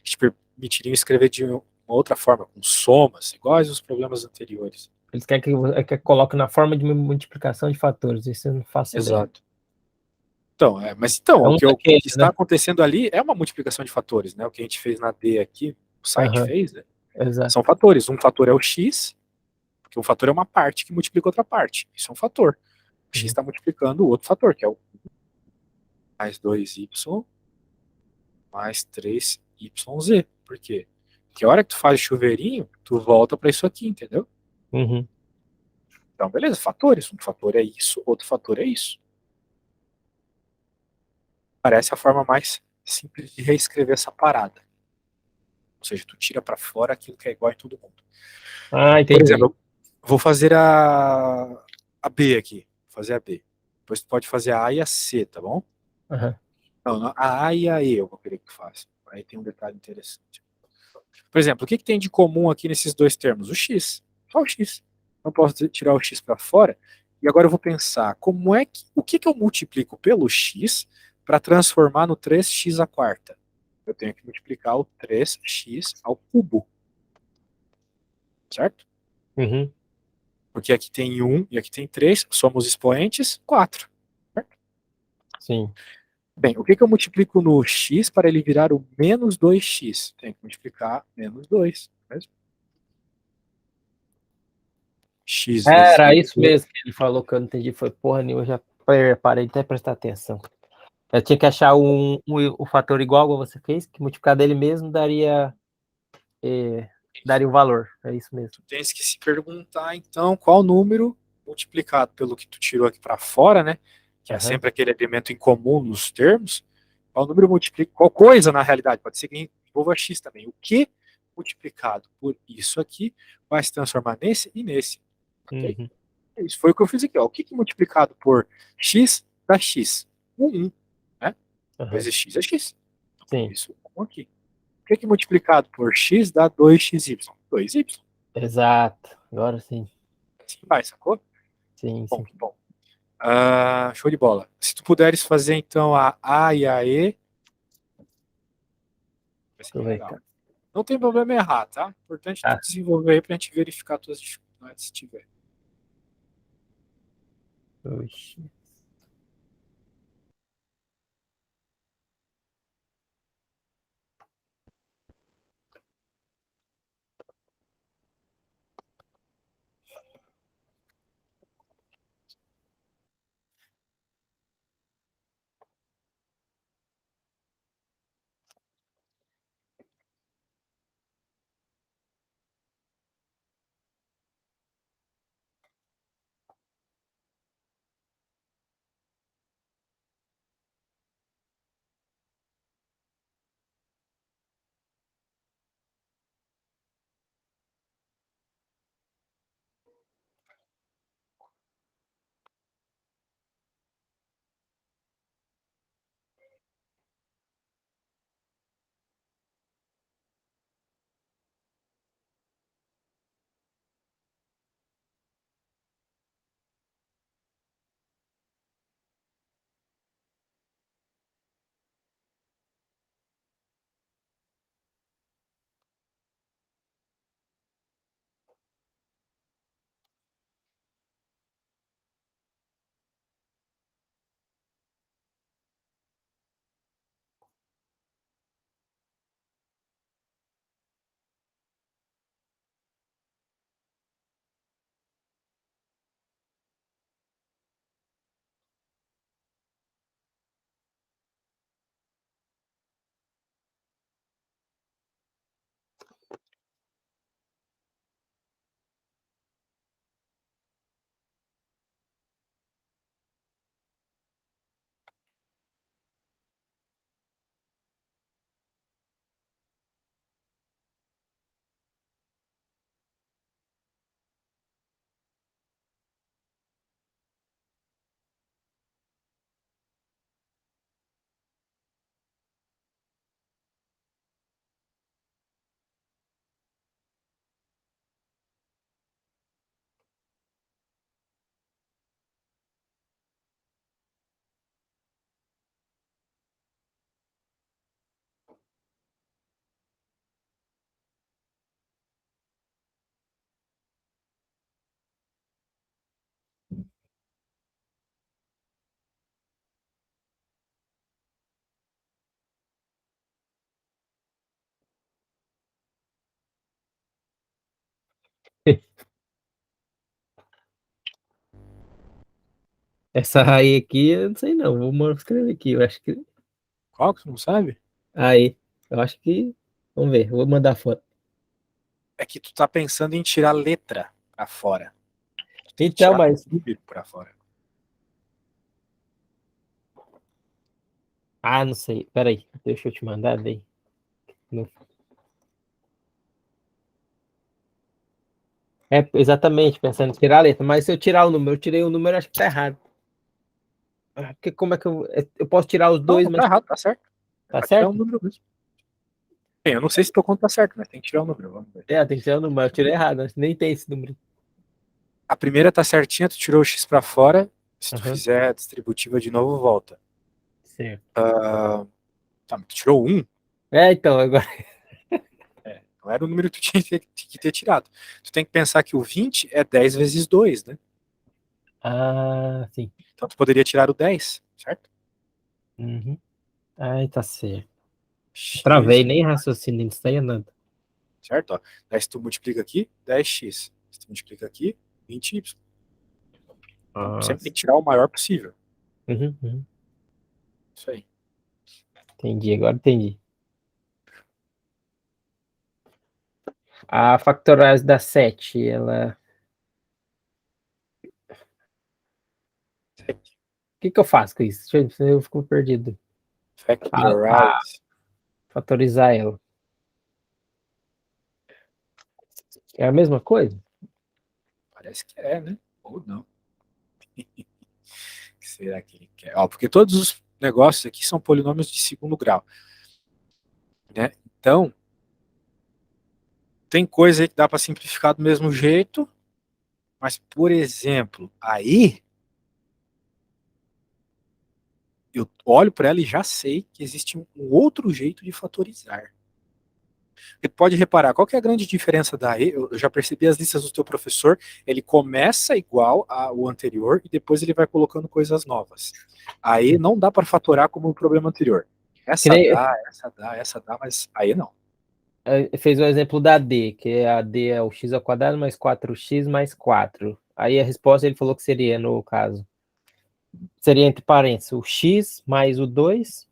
que te permitiriam escrever de uma outra forma, com somas, iguais aos problemas anteriores. Eles querem que coloque na forma de multiplicação de fatores. Isso eu não faço ideia. Exato. Então, mas então, É um o que daqueles, está né? acontecendo ali é uma multiplicação de fatores, né? O que a gente fez na D aqui, o site Aham, fez, né? São exato. fatores. Um fator é o x, porque um fator é uma parte que multiplica outra parte. Isso é um fator. O x Uhum. está multiplicando o outro fator, que é o mais 2y mais 3yz. Por quê? Porque a hora que tu faz o chuveirinho, tu volta para isso aqui, entendeu? Uhum. Então, beleza, fatores. Um fator é isso, outro fator é isso. Parece a forma mais simples de reescrever essa parada. Ou seja, tu tira para fora aquilo que é igual em todo mundo. Ah, Por entendi. exemplo, eu vou fazer a B aqui. Vou fazer a B. Depois tu pode fazer a A e a C, tá bom? Aham. Não, a A e a E eu vou querer que tu faça. Aí tem um detalhe interessante. Por exemplo, o que tem de comum aqui nesses dois termos? O X. Só o X. Não posso tirar o X para fora. E agora eu vou pensar, o que eu multiplico pelo X para transformar no 3x à quarta? Eu tenho que multiplicar o 3x ao cubo, certo? Uhum. Porque aqui tem 1 e aqui tem 3, somos expoentes, 4. Certo? Sim. Bem, o que eu multiplico no x para ele virar o menos 2x? Tem que multiplicar menos 2. Mesmo? X vezes Era menos isso 2. mesmo que ele falou que eu não entendi. Foi porra nenhuma. Eu já parei até prestar atenção. Eu tinha que achar o fator igual que você fez, que multiplicar dele mesmo daria o valor. É isso mesmo. Tu tens que se perguntar, então, qual número multiplicado pelo que tu tirou aqui para fora, né? Que é Aham. sempre aquele elemento em comum nos termos. Qual número multiplica, qual coisa na realidade, pode ser que envolva x também. O que multiplicado por isso aqui vai se transformar nesse e nesse. Ok? Uhum. Isso foi o que eu fiz aqui. Ó. O que, multiplicado por x dá x? O 1. Né? Aham. Vezes x é x. Sim. Isso 1 aqui. O que, multiplicado por x dá 2xy? 2y. Exato. Agora sim. Assim vai, sacou? Sim, Bom, sim. que bom. Show de bola. Se tu puderes fazer então a A e a E, vai ser Deixa eu bem ver, legal. cara. Não tem problema errar, tá? Importante tu Tá. desenvolver aí pra gente verificar tuas dificuldades se tiver. Oxi. Essa aí aqui, eu não sei não. Vou escrever aqui. Eu acho que. Qual que tu não sabe? Aí. Eu acho que. Vamos ver. Vou mandar foto. É que tu tá pensando em tirar letra pra fora. Tu tem que Então, tirar mas. número pra fora. Ah, não sei. Peraí. Deixa eu te mandar daí. Não- É, exatamente, pensando em tirar a letra. Mas se eu tirar o número, eu tirei o número, acho que tá errado. Ah, porque como é que eu. Eu posso tirar os Não, dois, não tá mas. errado, tá certo. É Tá pra tirar um certo? número mesmo. Bem, eu não sei se teu conta tá certo, mas tem que tirar o número. Vamos ver. É, tem que tirar o número. Eu tirei errado. Nem tem esse número. A primeira tá certinha, tu tirou o x pra fora. Se tu Aham. fizer a distributiva de novo, volta. Certo. Tá, mas tu tirou um. É, então, agora. Não era o número que tu tinha que ter tirado. Tu tem que pensar que o 20 é 10 vezes 2, né? Ah, sim. Então tu poderia tirar o 10, certo? Uhum. Ai, tá certo. X, Travei, nem raciocínio, não sei nada. certo? Ó. Daí se tu multiplica aqui, 10x. Se tu multiplica aqui, 20y. Então sempre tem Nossa. que tirar o maior possível. Uhum, uhum. Isso aí. Entendi, agora entendi. A factoriais da 7, ela. O que que eu faço com isso? Eu fico perdido. A Factorize. fatorizar ela. É a mesma coisa? Parece que é, né? Ou não. O que será que ele quer? Ó, porque todos os negócios aqui são polinômios de segundo grau, né? Então, tem coisa aí que dá para simplificar do mesmo jeito, mas, por exemplo, aí eu olho para ela e já sei que existe um outro jeito de fatorizar. Você pode reparar, qual que é a grande diferença da E? Eu já percebi as listas do teu professor, ele começa igual ao anterior e depois ele vai colocando coisas novas. A E não dá para fatorar como o problema anterior. Que Essa nem dá, essa dá, essa dá, mas a E não. fez o exemplo da D, que a D é o x ao quadrado mais 4x mais 4. Aí a resposta ele falou que seria, no caso, seria entre parênteses o x mais o 2,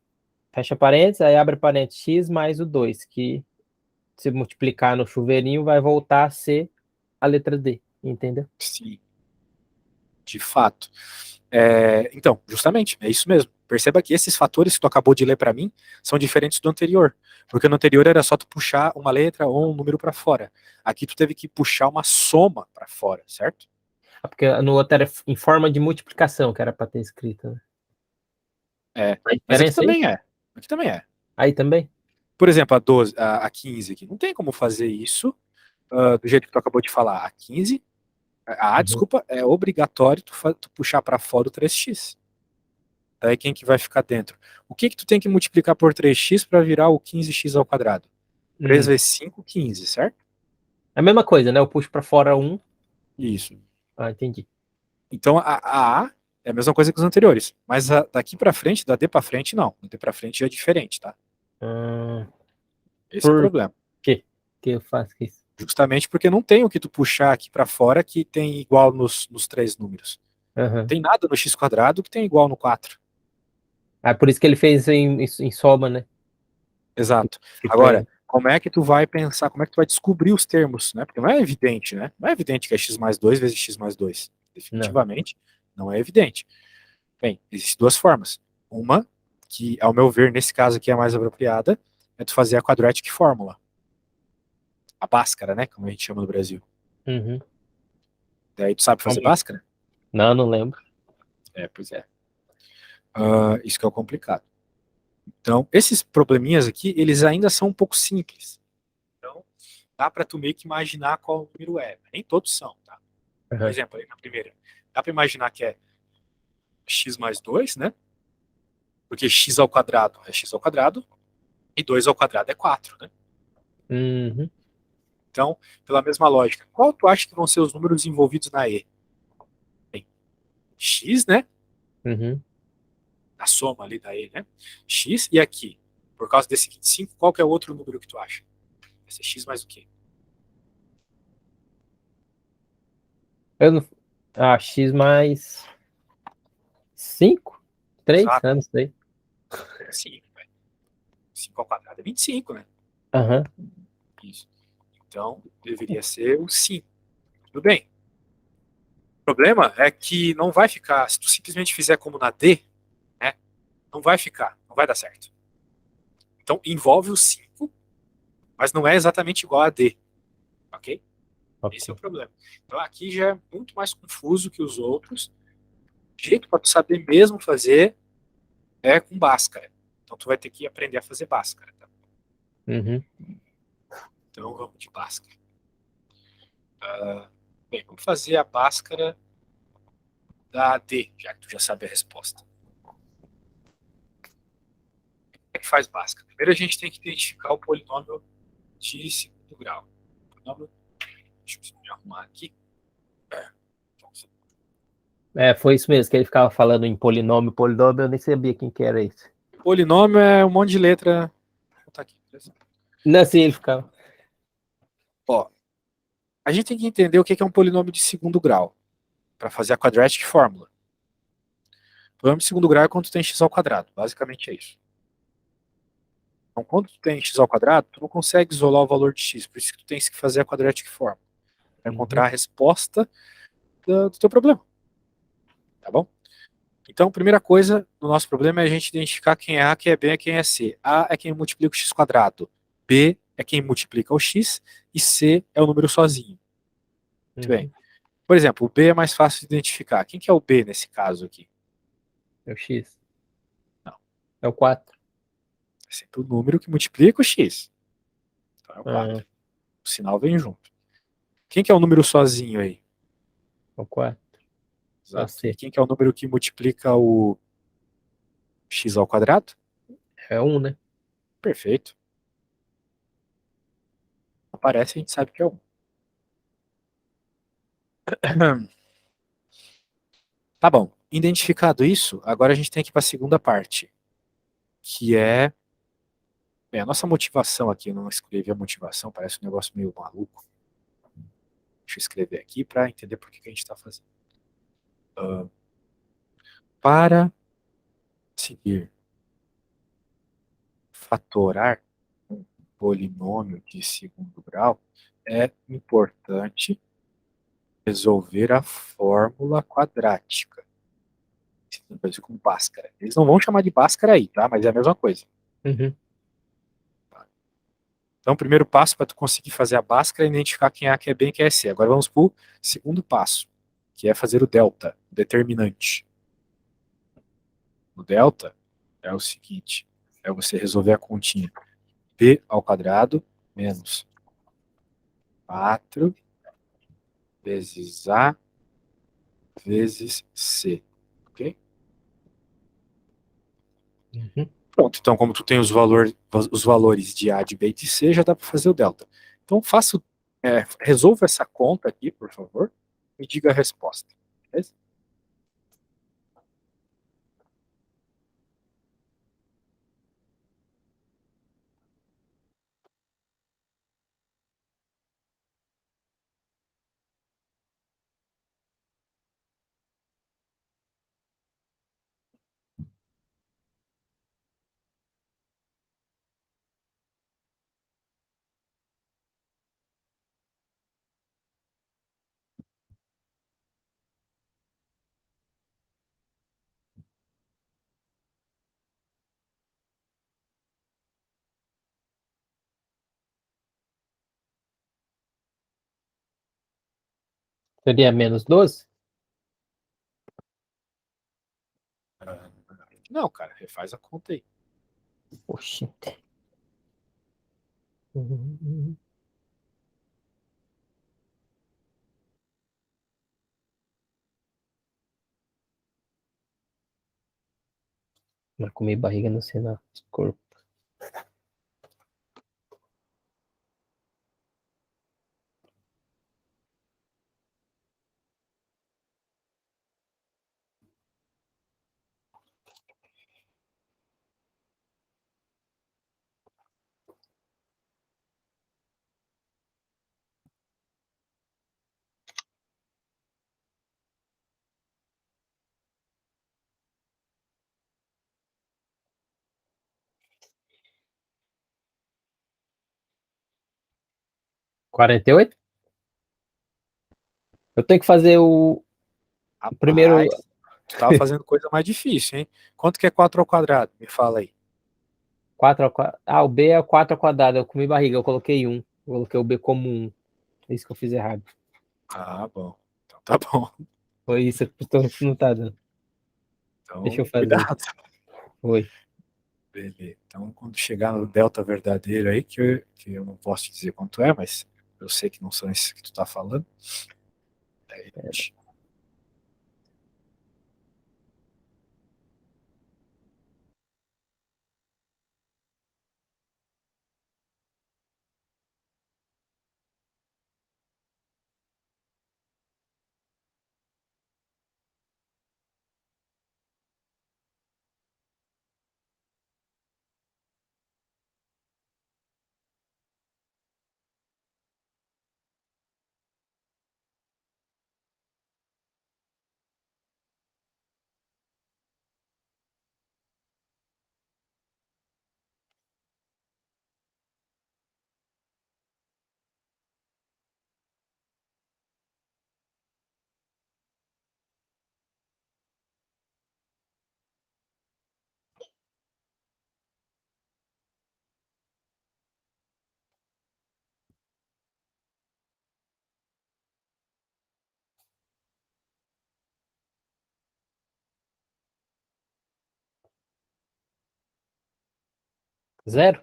fecha parênteses, aí abre parênteses x mais o 2, que se multiplicar no chuveirinho vai voltar a ser a letra D, entendeu? Sim, de fato. Então, justamente, é isso mesmo. Perceba que esses fatores que tu acabou de ler para mim são diferentes do anterior. Porque no anterior era só tu puxar uma letra ou um número para fora. Aqui tu teve que puxar uma soma para fora, certo? Porque no outro era em forma de multiplicação que era para ter escrito, né? É. A Mas aqui diferença aí? também é. Aqui também é. Aí também? Por exemplo, a 12, a 15 aqui. Não tem como fazer isso do jeito que tu acabou de falar. A 15, Uhum. desculpa, é obrigatório tu puxar para fora o 3x. Daí quem que vai ficar dentro? O que que tu tem que multiplicar por 3x para virar o 15x ao quadrado? 3 Hum. vezes 5, 15, certo? É a mesma coisa, né? Eu puxo para fora um. Isso. Ah, entendi. Então a é a mesma coisa que os anteriores, mas daqui para frente, da D para frente, não. Da D para frente já é diferente, tá? Ah, Esse é o por problema. quê que eu faço isso? Justamente porque não tem o que tu puxar aqui para fora que tem igual nos três números. Não Aham. tem nada no x quadrado que tem igual no 4. Ah, por isso que ele fez em soma, né? Exato. Que Agora, pra- como é que tu vai pensar, como é que tu vai descobrir os termos, né? Porque não é evidente, né? Não é evidente que é x mais 2 vezes x mais 2. Não. Definitivamente não é evidente. Bem, existem duas formas. Uma, que ao meu ver, nesse caso aqui é a mais apropriada, é tu fazer a quadratic fórmula. A Bhaskara, né? Como a gente chama no Brasil. Uhum. Daí tu sabe fazer Como é? Bhaskara? Não, não lembro. Pois é. Isso que é o complicado. Então, esses probleminhas aqui, eles ainda são um pouco simples. Então, dá para tu meio que imaginar qual o número é. Nem todos são, tá? Por Aham. exemplo, aí na primeira, dá para imaginar que é x mais 2, né? Porque x ao quadrado é x ao quadrado e 2 ao quadrado é 4, né? Uhum. Então, pela mesma lógica, qual tu acha que vão ser os números envolvidos na E? Tem x, né? Uhum. A soma ali da E, né? X e aqui. Por causa desse 25, qual que é o outro número que tu acha? Vai ser x mais o quê? Eu não... Ah, x mais. 5? 3? Exato. Não sei. 5, velho. 5 ao quadrado é 25, né? Aham. Isso. Então, deveria ser o 5. Tudo bem. O problema é que não vai ficar, se tu simplesmente fizer como na D, né? Não vai ficar, não vai dar certo. Então, envolve o 5, mas não é exatamente igual a D, ok? Esse é o Ok. problema. Então, aqui já é muito mais confuso que os outros. O jeito para tu saber mesmo fazer é com Bhaskara. Então, tu vai ter que aprender a fazer Bhaskara, tá? Uhum. Então, vamos de Bhaskara. Bem, vamos fazer a Bhaskara da D, já que tu já sabe a resposta. Como é que faz Bhaskara? Primeiro a gente tem que identificar o polinômio de segundo grau. Polinômio, deixa eu me arrumar aqui. É, Foi isso mesmo, que ele ficava falando em polinômio, polinômio, eu nem sabia quem que era isso. polinômio é um monte de letra. Vou botar aqui. Não, assim, ele ficava. Ó, a gente tem que entender o que é um polinômio de segundo grau para fazer a quadratic formula. Polinômio de segundo grau é quando tu tem x ao quadrado. Basicamente é isso. Então, quando tu tem x ao quadrado, tu não consegue isolar o valor de x. Por isso que tu tens que fazer a quadratic formula para encontrar a Uhum. resposta do teu problema. Tá bom? Então, primeira coisa no nosso problema é a gente identificar quem é A, quem é B, quem é C. A é quem multiplica o x quadrado. B é quem multiplica o x. E C é o número sozinho. Muito bem. Uhum. Por exemplo, o B é mais fácil de identificar. Quem que é o B nesse caso aqui? É o X. Não. É o 4. É sempre o número que multiplica o x. Então é o Ah, 4. O sinal vem junto. Quem que é o número sozinho aí? é o 4. É o Exato. E C. quem que é o número que multiplica o x ao quadrado? É 1, né? Perfeito. Aparece, a gente sabe que é um. Tá bom. Identificado isso, agora a gente tem que ir para a segunda parte, que é. Bem, a nossa motivação aqui, eu não escrevi a motivação, parece um negócio meio maluco. Deixa eu escrever aqui para entender por que a gente está fazendo. Para conseguir fatorar um polinômio de segundo grau, é importante resolver a fórmula quadrática. Coisa com Bhaskara. Eles não vão chamar de Bhaskara aí, tá? Mas é a mesma coisa. Uhum. Então, o primeiro passo para tu conseguir fazer a Bhaskara é identificar quem é A, quem é B e quem é C. Agora vamos para o segundo passo, que é fazer o delta, o determinante. O delta é o seguinte, é você resolver a continha b ao quadrado menos 4 vezes A vezes C. Ok? Uhum. Pronto, então como tu tem os valores de A, de B e de C, já dá para fazer o delta. Então resolva essa conta aqui, por favor, e diga a resposta. Beleza? Seria menos 12? Não, cara, refaz a conta aí. Oxi. Uhum. Mas comi barriga no sinal. Corpo. 48? Eu tenho que fazer o Rapaz, primeiro tu tava fazendo coisa mais difícil, hein? Quanto que é 4 ao quadrado? Me fala aí. 4 ao quadrado. Ah, o B é o 4 ao quadrado. Eu comi barriga, eu coloquei 1. Eu coloquei o B como 1. É isso que eu fiz errado. Ah, bom. Então tá bom. Foi isso, eu tô notando. Deixa eu Então, fazer. cuidado. Foi. Beleza. Então, quando chegar no delta verdadeiro aí, que eu não posso te dizer quanto é, mas eu sei que não são esses que tu tá falando. Aí, 0?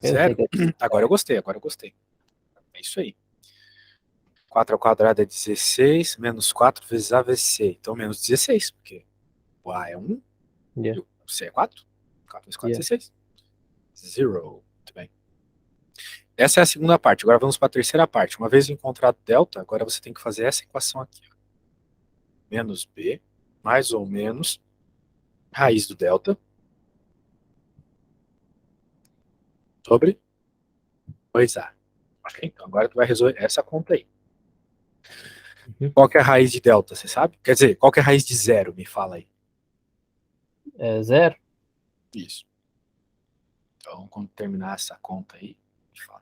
Eu sei0? que Agora eu gostei, agora eu gostei. É isso aí. 4 ao quadrado é 16, menos 4 vezes A vezes C. Então, menos 16, porque o A é 1 yeah, e o C é 4. 4 vezes 4 é yeah. 16. Zero. Muito bem. Essa é a segunda parte. Agora vamos para a terceira parte. Uma vez encontrado delta, agora você tem que fazer essa equação aqui. Menos B, mais ou menos, raiz do delta, sobre 2A. Ok? Então agora tu vai resolver essa conta aí. Uhum. Qual que é a raiz de delta, você sabe? Quer dizer, qual que é a raiz de zero? Me fala aí. É 0? Isso. Então, quando terminar essa conta aí, me fala.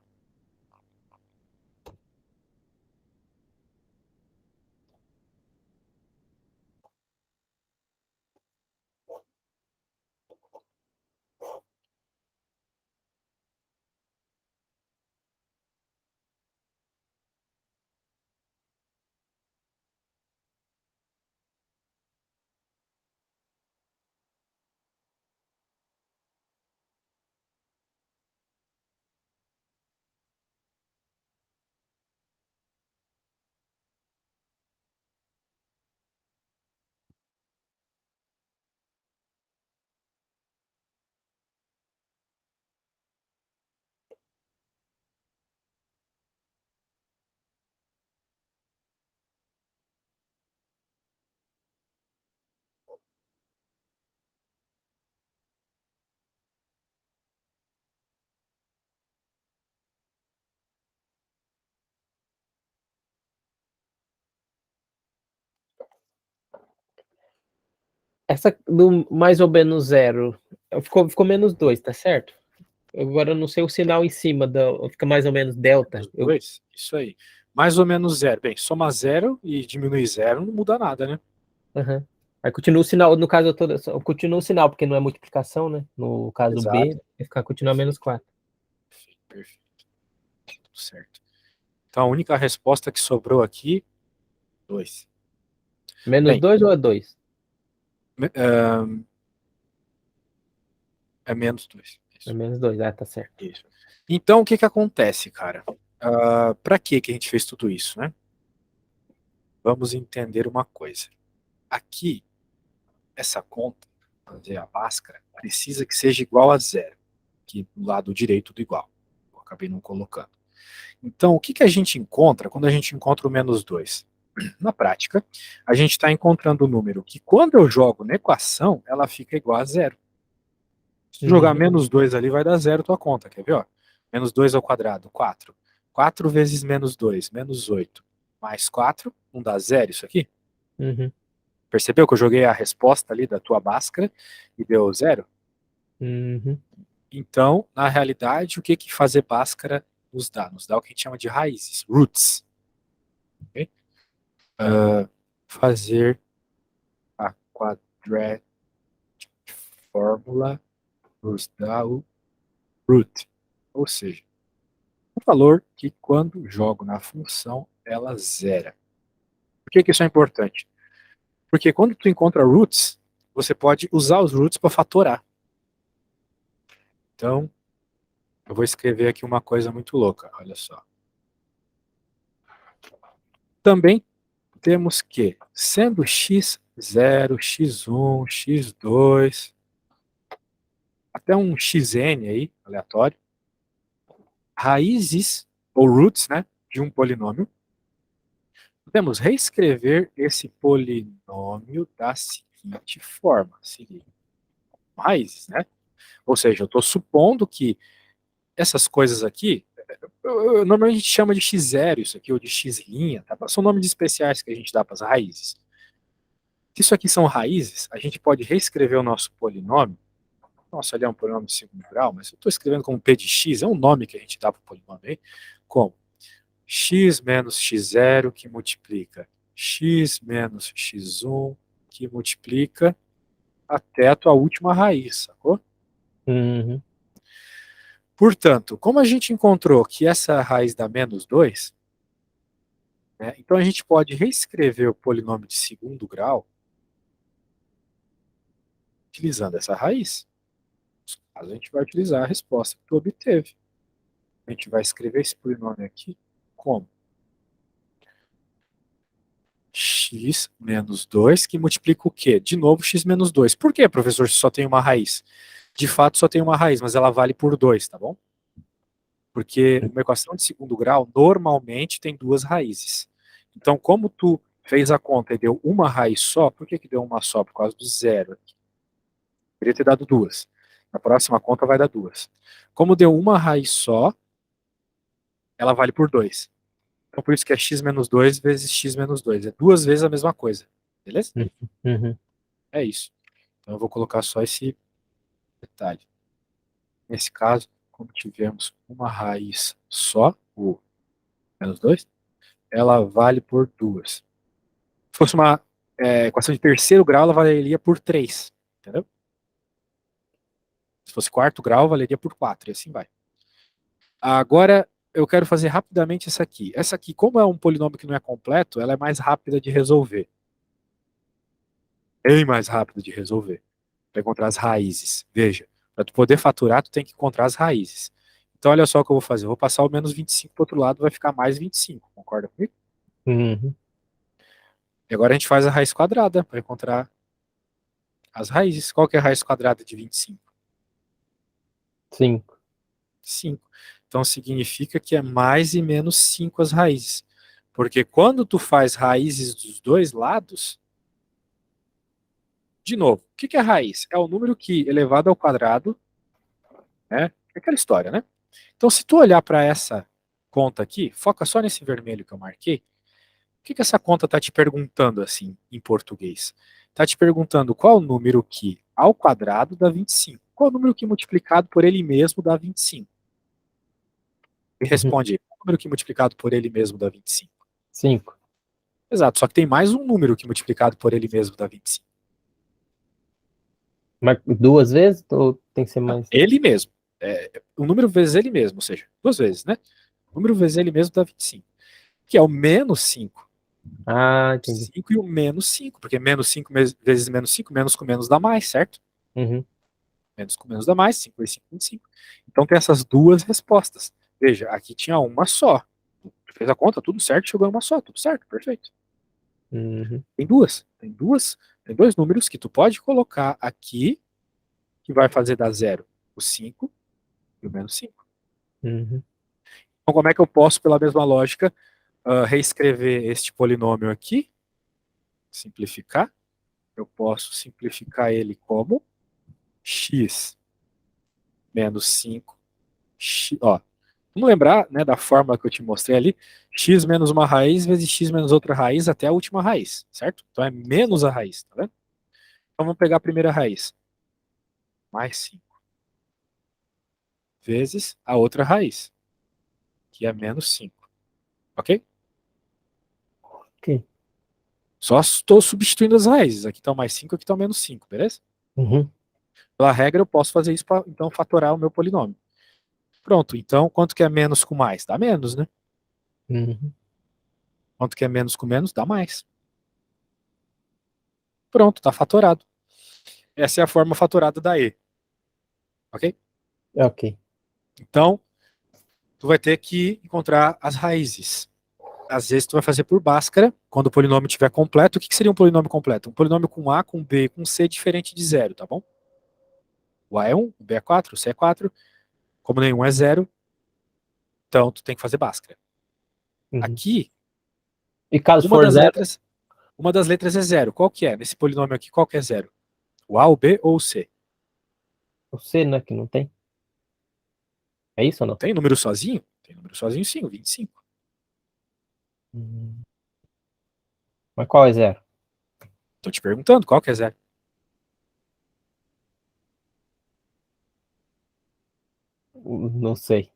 Essa do mais ou menos 0 ficou menos 2, tá certo? Agora eu não sei o sinal em cima, fica mais ou menos delta. Menos 2? Isso aí. Mais ou menos zero. Bem, soma zero e diminui zero não muda nada, né? Uhum. Aí continua o sinal, no caso, continua o sinal, porque não é multiplicação, né? No caso B, Exato. vai ficar continuar menos 4. Perfeito, perfeito. Tudo certo. Então, a única resposta que sobrou aqui, 2. Menos Bem, 2 ou é 2? é menos 2. É Isso. menos 2, tá certo. Isso. Então, o que que acontece, cara? Para que a gente fez tudo isso, né? Vamos entender uma coisa. Aqui, essa conta, fazer a Bhaskara, precisa que seja igual a zero. Aqui do lado direito do igual. Eu acabei não colocando. Então, o que que a gente encontra quando a gente encontra o menos 2? Na prática, a gente está encontrando um número que, quando eu jogo na equação, ela fica igual a zero. Se tu jogar Uhum. menos 2 ali, vai dar zero tua conta, quer ver? Ó? Menos 2 ao quadrado, 4. 4 vezes menos 2, menos 8. Mais 4, não dá zero isso aqui? Uhum. Percebeu que eu joguei a resposta ali da tua Bhaskara e deu zero? Uhum. Então, na realidade, o que que fazer Bhaskara nos dá? Nos dá o que a gente chama de raízes, roots. Okay? Fazer a quadratic fórmula nos dá o root, ou seja, o valor que quando jogo na função, ela zera. Por que isso é importante? Porque quando tu encontra roots, você pode usar os roots para fatorar. Então, eu vou escrever aqui uma coisa muito louca, olha só. Também temos que, sendo x0, x1, x2, até um xn aí, aleatório, raízes, ou roots, né, de um polinômio, podemos reescrever esse polinômio da seguinte forma, raízes, né? Ou seja, eu estou supondo que essas coisas aqui, normalmente a gente chama de x0 isso aqui, ou de x', tá? São nomes especiais que a gente dá para as raízes. Se isso aqui são raízes, a gente pode reescrever o nosso polinômio. Nossa, ali é um polinômio de segundo grau, mas eu estou escrevendo como p de x, é um nome que a gente dá para o polinômio aí, como x menos x0 que multiplica x menos x1 que multiplica até a tua última raiz, sacou? Uhum. Portanto, como a gente encontrou que essa raiz dá menos 2, né, então a gente pode reescrever o polinômio de segundo grau utilizando essa raiz. A gente vai utilizar a resposta que tu obteve. A gente vai escrever esse polinômio aqui como x menos 2, que multiplica o quê? De novo, x menos 2. Por que, professor, se só tem uma raiz? De fato, só tem uma raiz, mas ela vale por 2, tá bom? Porque uma equação de segundo grau normalmente tem duas raízes. Então, como tu fez a conta e deu uma raiz só, por que deu uma só? Por causa do zero aqui. Poderia ter dado duas. Na próxima conta vai dar duas. Como deu uma raiz só, ela vale por 2. Então, por isso que é x menos 2 vezes x menos 2. É duas vezes a mesma coisa. Beleza? Uhum. É isso. Então, eu vou colocar só esse detalhe. Nesse caso, como tivemos uma raiz só, o menos 2, ela vale por 2. Se fosse uma equação de terceiro grau, ela valeria por 3. Entendeu? Se fosse quarto grau, valeria por 4. E assim vai. Agora, eu quero fazer rapidamente essa aqui. Essa aqui, como é um polinômio que não é completo, ela é mais rápida de resolver. Bem mais rápida de resolver. Para encontrar as raízes. Veja, para tu poder faturar, tu tem que encontrar as raízes. Então, olha só o que eu vou fazer. Eu vou passar o menos 25 para o outro lado, vai ficar mais 25. Concorda comigo? Uhum. E agora a gente faz a raiz quadrada para encontrar as raízes. Qual que é a raiz quadrada de 25? 5. 5. Então significa que é mais e menos 5 as raízes. Porque quando tu faz raízes dos dois lados, de novo, o que é raiz? É o número que elevado ao quadrado, né? É aquela história, né? Então se tu olhar para essa conta aqui, foca só nesse vermelho que eu marquei, o que essa conta está te perguntando assim em português? Está te perguntando qual o número que ao quadrado dá 25. Qual o número que multiplicado por ele mesmo dá 25? Me Uhum. responde aí. Qual o número que multiplicado por ele mesmo dá 25? 5. Exato, só que tem mais um número que multiplicado por ele mesmo dá 25. Mas duas vezes ou tem que ser Não, mais? ele mesmo. Um número vezes ele mesmo, ou seja, duas vezes, né? O número vezes ele mesmo dá 25. Que é o menos 5. Ah, entendi. 5 e o menos 5, porque menos 5 vezes menos 5, menos com menos dá mais, certo? Uhum. Menos com menos dá mais, 5 vezes 5, 25. Então tem essas duas respostas. Veja, aqui tinha uma só. Fez a conta, tudo certo, chegou em uma só, tudo certo, perfeito. Uhum. Tem dois números que tu pode colocar aqui, que vai fazer dar zero, o 5 e o menos 5. Uhum. Então como é que eu posso, pela mesma lógica, reescrever este polinômio aqui? Simplificar. Eu posso simplificar ele como x menos 5. Ó, vamos lembrar, né, da fórmula que eu te mostrei ali, x menos uma raiz vezes x menos outra raiz até a última raiz, certo? Então é menos a raiz, tá vendo? Então vamos pegar a primeira raiz, mais 5, vezes a outra raiz. que é menos 5. Ok? Ok. Só estou substituindo as raízes. Aqui está o mais 5, aqui está o menos 5, beleza? Uhum. Pela regra, eu posso fazer isso para, então, fatorar o meu polinômio. Pronto, então, quanto que é menos com mais? Dá menos, né? Uhum. Quanto que é menos com menos? Dá mais. Pronto, está fatorado. Essa é a forma fatorada da E. Ok? Ok. Então, tu vai ter que encontrar as raízes. Às vezes tu vai fazer por Bhaskara, quando o polinômio estiver completo. O que seria um polinômio completo? Um polinômio com A, com B, com C diferente de zero, tá bom? O A é 1, o B é 4, o C é 4. Como nenhum é zero, então tu tem que fazer Bhaskara. Uhum. Aqui, E caso uma for das zero, letras, uma das letras é zero. Qual que é? Nesse polinômio aqui, qual que é zero? O A, o B ou o C? o C, né, que não tem. É isso ou Não não? tem número sozinho? Tem número sozinho sim, o 25. Hum. Mas qual é zero? Tô te perguntando, qual que é zero? Não sei.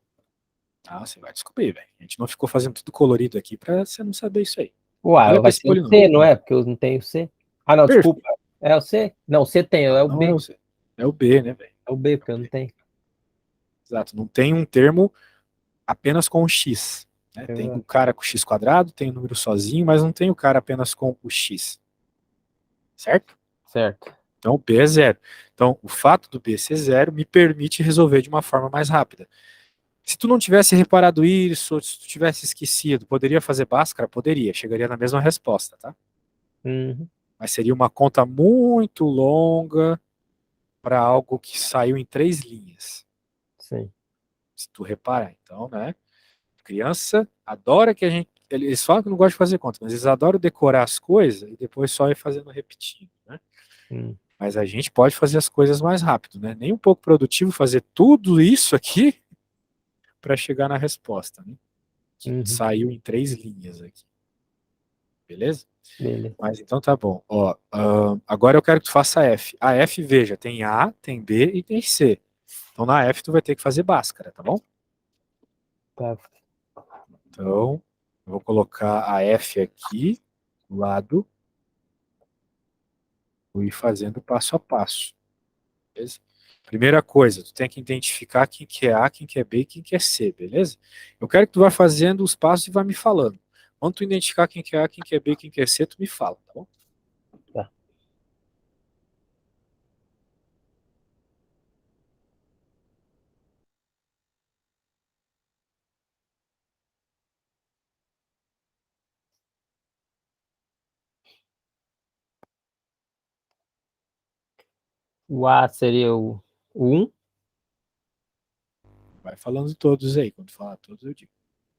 Ah, você vai descobrir, velho. A gente não ficou fazendo tudo colorido aqui pra você não saber isso aí. Olha Uai, pra vai esse ser o polinômio. C, não é? Porque eu não tenho C. Ah, não, desculpa. Perfeito. É o C? Não, o C tem, Não, é o não é B. o Z. É o B, né, velho? É o B, É porque o eu não B. tenho. Exato. Não tem um termo apenas com o X. Né? Tem o Exato. cara com o X quadrado, tem o número sozinho, mas não tem o cara apenas com o X. Certo? Certo. Então o B é zero. Então o fato do B ser zero me permite resolver de uma forma mais rápida. Se tu não tivesse reparado isso, ou se tu tivesse esquecido, poderia fazer Bhaskara? Poderia, chegaria na mesma resposta, tá? Uhum. Mas seria uma conta muito longa para algo que saiu em 3 linhas. Sim. Se tu reparar, então, né? Criança adora que a gente. Eles falam que não gostam de fazer conta, mas eles adoram decorar as coisas e depois só ir fazendo repetindo, né? Hum. Mas a gente pode fazer as coisas mais rápido, né? Nem um pouco produtivo fazer tudo isso aqui para chegar na resposta, né? Que Uhum. saiu em 3 linhas aqui. Beleza? Beleza. Mas então tá bom. Ó, agora eu quero que tu faça a F. A F, veja, tem A, tem B e tem C. Então na F tu vai ter que fazer Bhaskara, tá bom? Tá. Então, eu vou colocar a F aqui do lado, vou ir fazendo passo a passo. Beleza? Primeira coisa, tu tem que identificar quem que é A, quem que é B e quem que é C, beleza? Eu quero que tu vá fazendo os passos e vá me falando. Quando tu identificar quem que é A, quem que é B, quem que é C, tu me fala, tá bom? Tá. O A seria o 1. Vai falando todos aí, quando tu falar todos eu digo.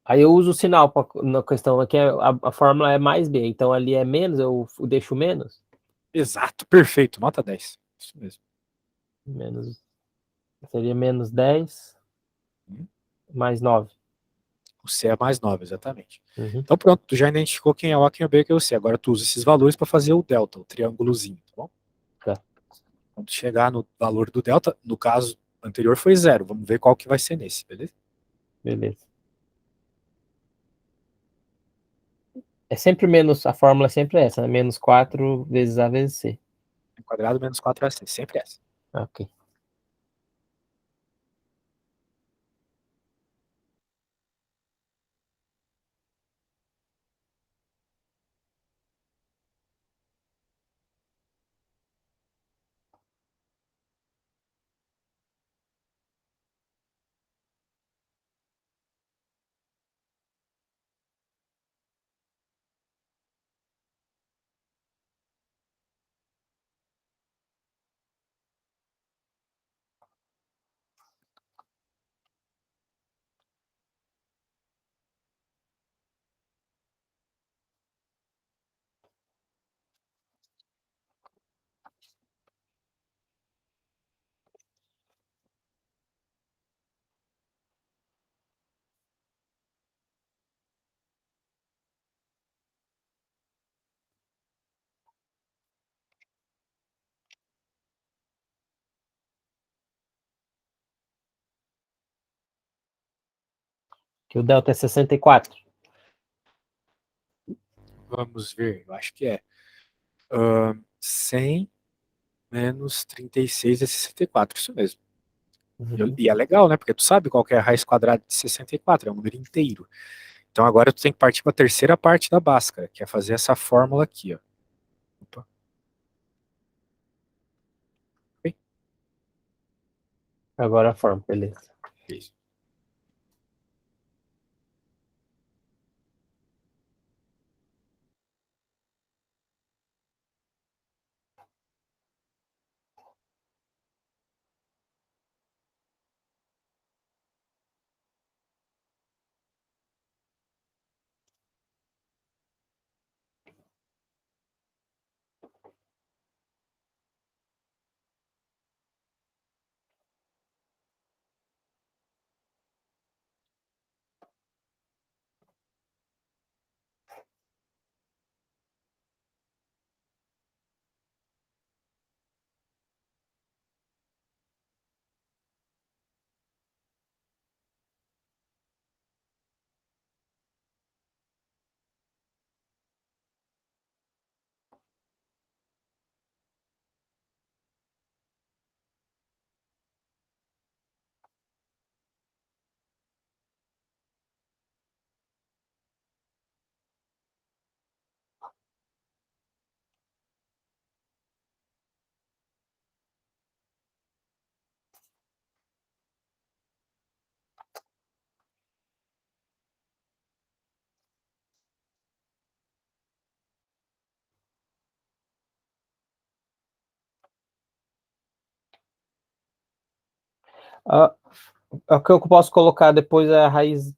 Aí eu uso o sinal na questão aqui, a fórmula é mais B, então ali é menos, eu deixo menos. Exato, perfeito, nota 10. Isso mesmo. Menos, seria menos 10 Hum, mais 9. O C é mais 9, exatamente. Uhum. Então pronto, tu já identificou quem é o A, quem é o B, quem é o C. Agora tu usa esses valores para fazer o delta, o triângulozinho, tá bom? Tá. Quando chegar no valor do delta, no caso anterior foi zero. Vamos ver qual que vai ser nesse, beleza? Beleza. É sempre menos, a fórmula é sempre essa, né? Menos 4 vezes A vezes C. Quadrado menos 4AC, sempre essa. Ok. Que o delta é 64. Vamos ver, eu acho que é. 100 menos 36 é 64, isso mesmo. Uhum. E é legal, né? Porque tu sabe qual que é a raiz quadrada de 64, é um número inteiro. Então agora tu tem que partir para a terceira parte da Bhaskara, que é fazer essa fórmula aqui, ó. Opa. Ok? Agora a forma, beleza. Isso. Ah, o que eu posso colocar depois é a raiz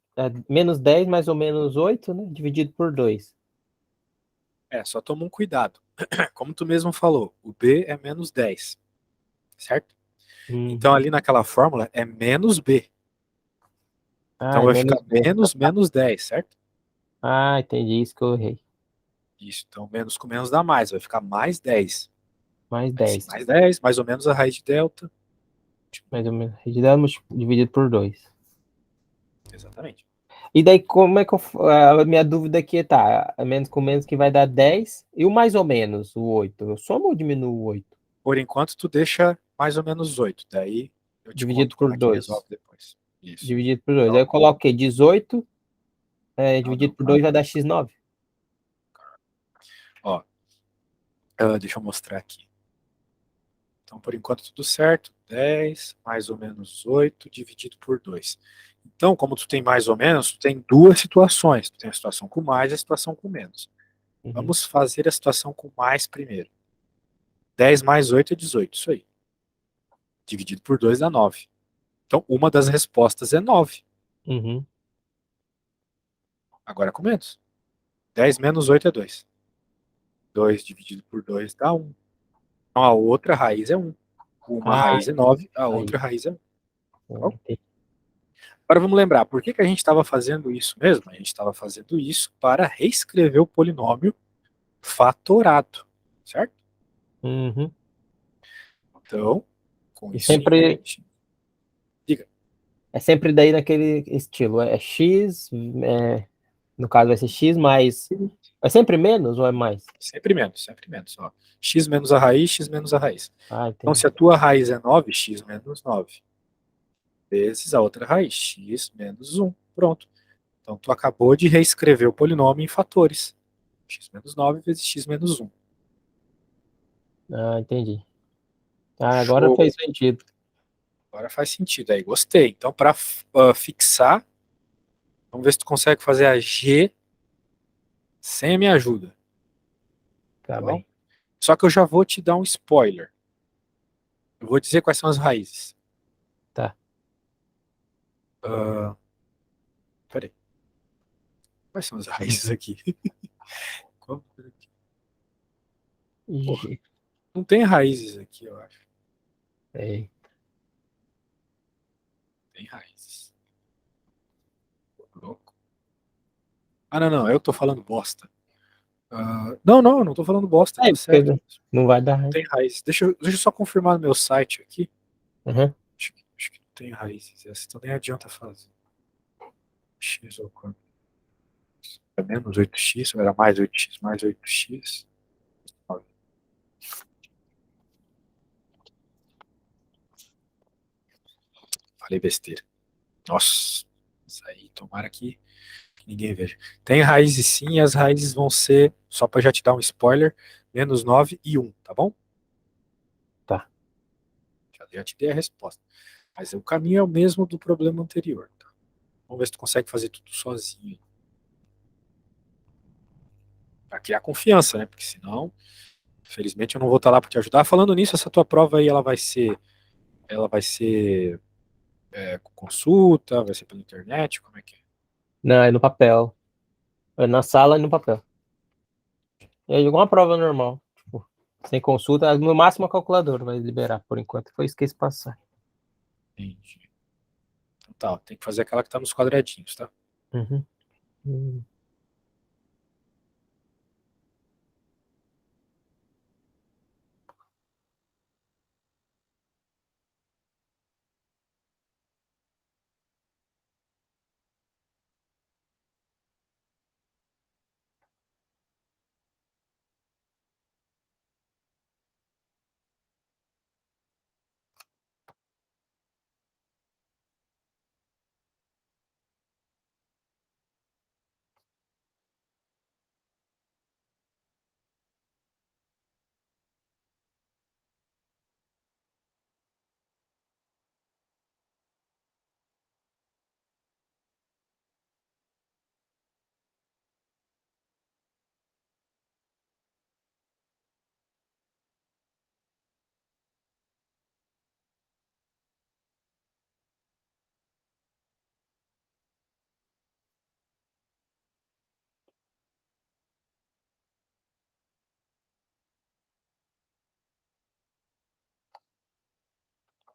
menos 10 mais ou menos 8, né? Dividido por 2. Só toma um cuidado. Como tu mesmo falou, o B é menos 10, certo? Então Uhum. ali naquela fórmula é menos B. Ah, Então é vai ficar menos B. menos 10, certo? Ah, entendi isso que eu errei. Isso, então menos com menos dá mais, vai ficar mais 10. Mais Aí sim, 10. mais 10, mais ou menos a raiz de delta. Mais ou menos. Dividido por 2. Exatamente. E daí, como é que a minha dúvida aqui tá? Menos com menos que vai dar 10. E o mais ou menos, o 8. Eu somo ou diminuo o 8? Por enquanto tu deixa mais ou menos 8, daí eu te Dividido conto como por é que 2. resolve depois. Isso. Dividido por 2. Aí Então, eu coloco o quê? 18 não, dividido por 2 vai dar x9. ó, deixa eu mostrar aqui. Então, por enquanto, tudo certo. 10 mais ou menos 8 dividido por 2. Então, como tu tem mais ou menos, tu tem duas situações. Tu tem a situação com mais e a situação com menos. Uhum. Vamos fazer a situação com mais primeiro. 10 mais 8 é 18, isso aí. Dividido por 2 dá 9. Então, uma das respostas é 9. Uhum. Agora com menos. 10 menos 8 é 2. 2 dividido por 2 dá 1. Então, a outra raiz é 1. Uma Ah, raiz é 9, a aí. outra raiz é 1. Tá bom? Entendi. Agora vamos lembrar, por que a gente estava fazendo isso mesmo? A gente estava fazendo isso para reescrever o polinômio fatorado, certo? Uhum. Então, com E isso em sempre mente, diga, é sempre daí naquele estilo. É x, no caso vai ser x mais. É sempre menos ou é mais? sempre menos, sempre menos. Ó. X menos a raiz, x menos a raiz. Ah, Então, entendi. se a tua raiz é 9, x menos 9, vezes a outra raiz, x menos 1. Pronto. Então, tu acabou de reescrever o polinômio em fatores. X menos 9 vezes x menos 1. Ah, entendi. Ah, agora Show. fez sentido. Agora faz sentido. Aí, gostei. Então, para fixar, vamos ver se tu consegue fazer a G sem a minha ajuda, Tá tá bom? bem. Só que eu já vou te dar um spoiler. Eu vou dizer quais são as raízes. Tá. Uh, peraí. Quais são as raízes aqui? Porra, Ih, não tem raízes aqui, eu acho. é. Tem raízes. Louco. Ah, não, não. Eu tô falando bosta. Não, não, eu não tô falando bosta. É, Tá certo. porque não vai dar. Não tem raízes. Deixa eu só confirmar no meu site aqui. Uhum. Acho que não tem raízes. Essa então nem adianta fazer. x ou quanto? É menos 8x, ou era mais 8x, mais 8x. Falei besteira. Nossa, isso aí, tomara que ninguém veja. Tem raízes sim, e as raízes vão ser, só para já te dar um spoiler, menos 9 e 1, tá bom? Tá. Já te dei a resposta. Mas o caminho é o mesmo do problema anterior. Tá? Vamos ver se tu consegue fazer tudo sozinho. Para criar confiança, né? Porque senão, infelizmente, eu não vou estar lá para te ajudar. Falando nisso, essa tua prova aí, ela vai ser com consulta, vai ser pela internet, como é que é? Não, é no papel. É na sala e no papel. É igual uma prova normal. Tipo, sem consulta, no máximo a calculadora vai liberar por enquanto. Foi isso que eles passaram. Entendi. Então tá, tem que fazer aquela que tá nos quadradinhos, tá? Uhum. Hum.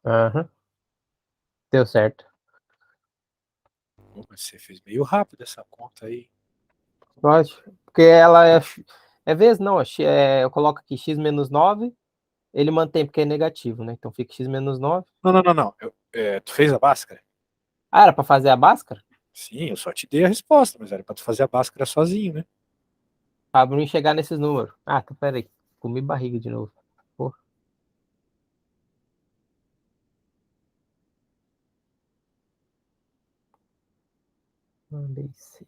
Aham. Deu certo. Pô, mas você fez meio rápido essa conta aí. Pode. Porque ela é vezes, não. Eu coloco aqui x menos 9. Ele mantém porque é negativo, né? Então fica x menos 9. Não, não, não, não. Tu fez a Bhaskara? Ah, era pra fazer a Bhaskara? Sim, eu só te dei a resposta, mas era pra tu fazer a Bhaskara sozinho, né? Pra Bruno chegar nesses números. Ah, então peraí. Comi barriga de novo. Porra, mandei sim.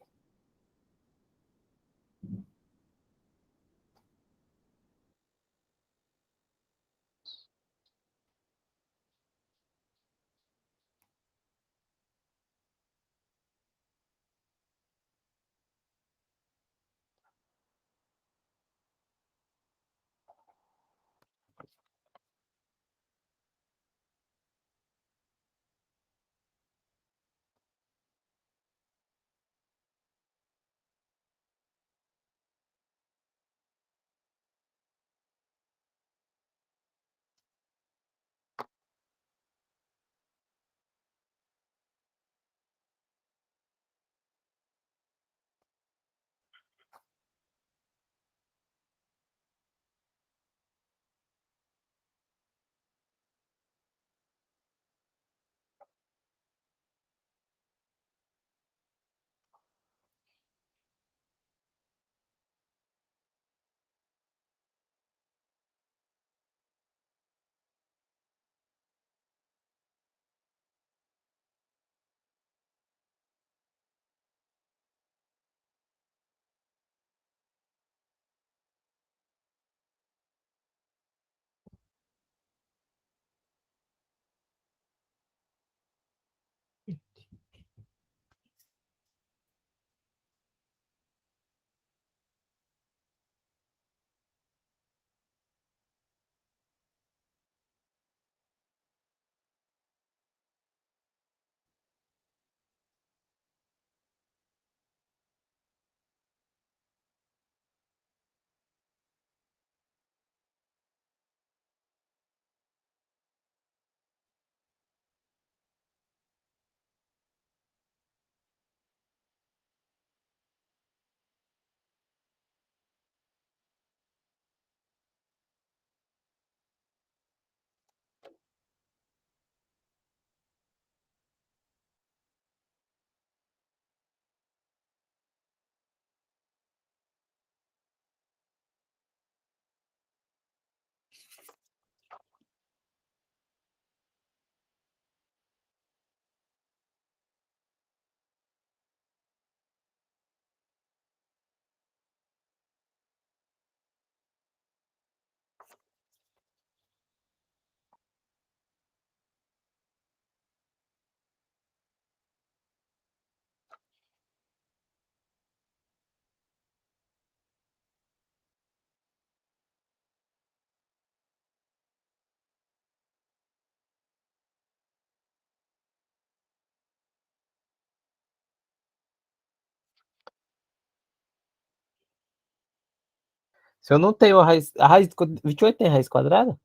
Se eu não tenho a raiz de 28 tem raiz quadrada?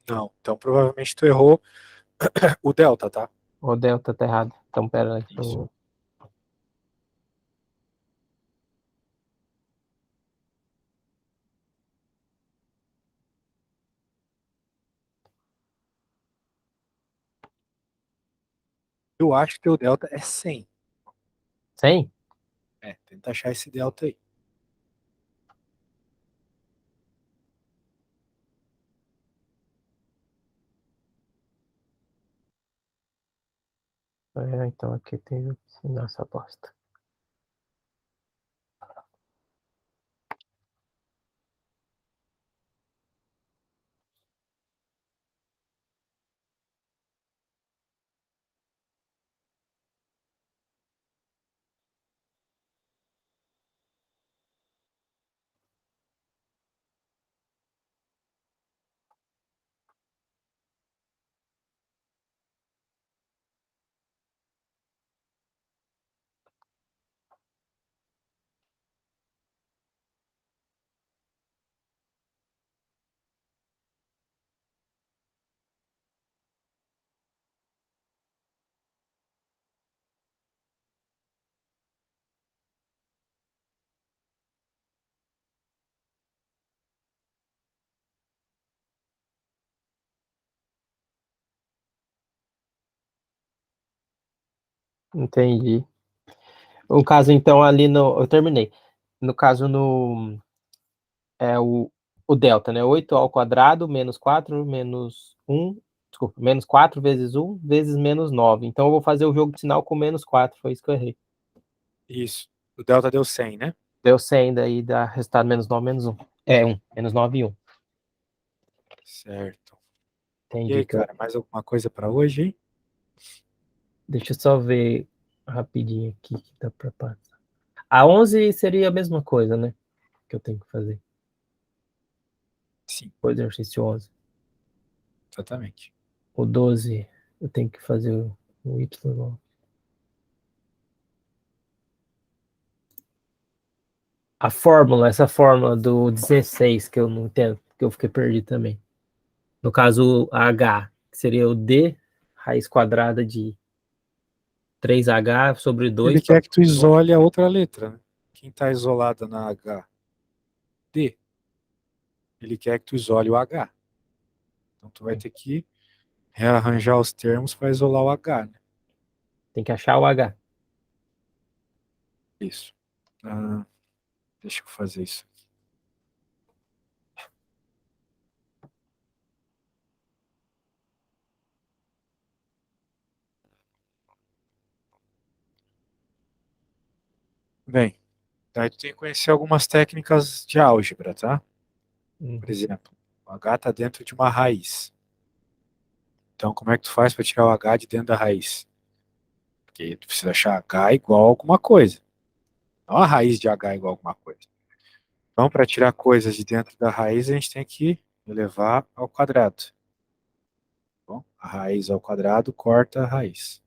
Não, então provavelmente tu errou o delta, tá? Ou delta tá errado? Então, pera aí. Isso. Eu acho que teu delta é 100. 100? Tenta achar esse delta aí. Então aqui tem nossa bosta. Entendi. O caso, então, ali no. Eu terminei. No caso, no. É o delta, né? 8 ao quadrado menos 4 menos 1. Desculpa, menos 4 vezes 1 vezes menos 9. Então eu vou fazer o jogo de sinal com menos 4. Foi isso que eu errei. Isso. O delta deu 100, né? Deu 100, daí dá resultado menos 9 menos 1. É 1. Menos 9 e 1. Certo. E Entendi. aí, cara, mais alguma coisa para hoje, hein? Deixa eu só ver rapidinho aqui que dá pra passar. A 11 seria a mesma coisa, né? Que eu tenho que fazer. Sim, O exercício 11. exatamente. O 12, eu tenho que fazer o Y. A fórmula, essa fórmula do 16 que eu não entendo, que eu fiquei perdido também. No caso, a H, que seria o D raiz quadrada de 3H sobre Ele 2. quer que tu isole a outra letra, né? Quem está isolada na H? D. Ele quer que tu isole o H. Então tu vai ter que rearranjar os termos para isolar o H, né? Tem que achar o H. Isso. Deixa eu fazer isso. Bem, daí tu tem que conhecer algumas técnicas de álgebra, tá? Por exemplo, o H está dentro de uma raiz. Então, como é que tu faz para tirar o H de dentro da raiz? Porque tu precisa achar H igual a alguma coisa. Não a raiz de H igual a alguma coisa. Então, para tirar coisas de dentro da raiz, a gente tem que elevar ao quadrado. Bom, a raiz ao quadrado corta a raiz.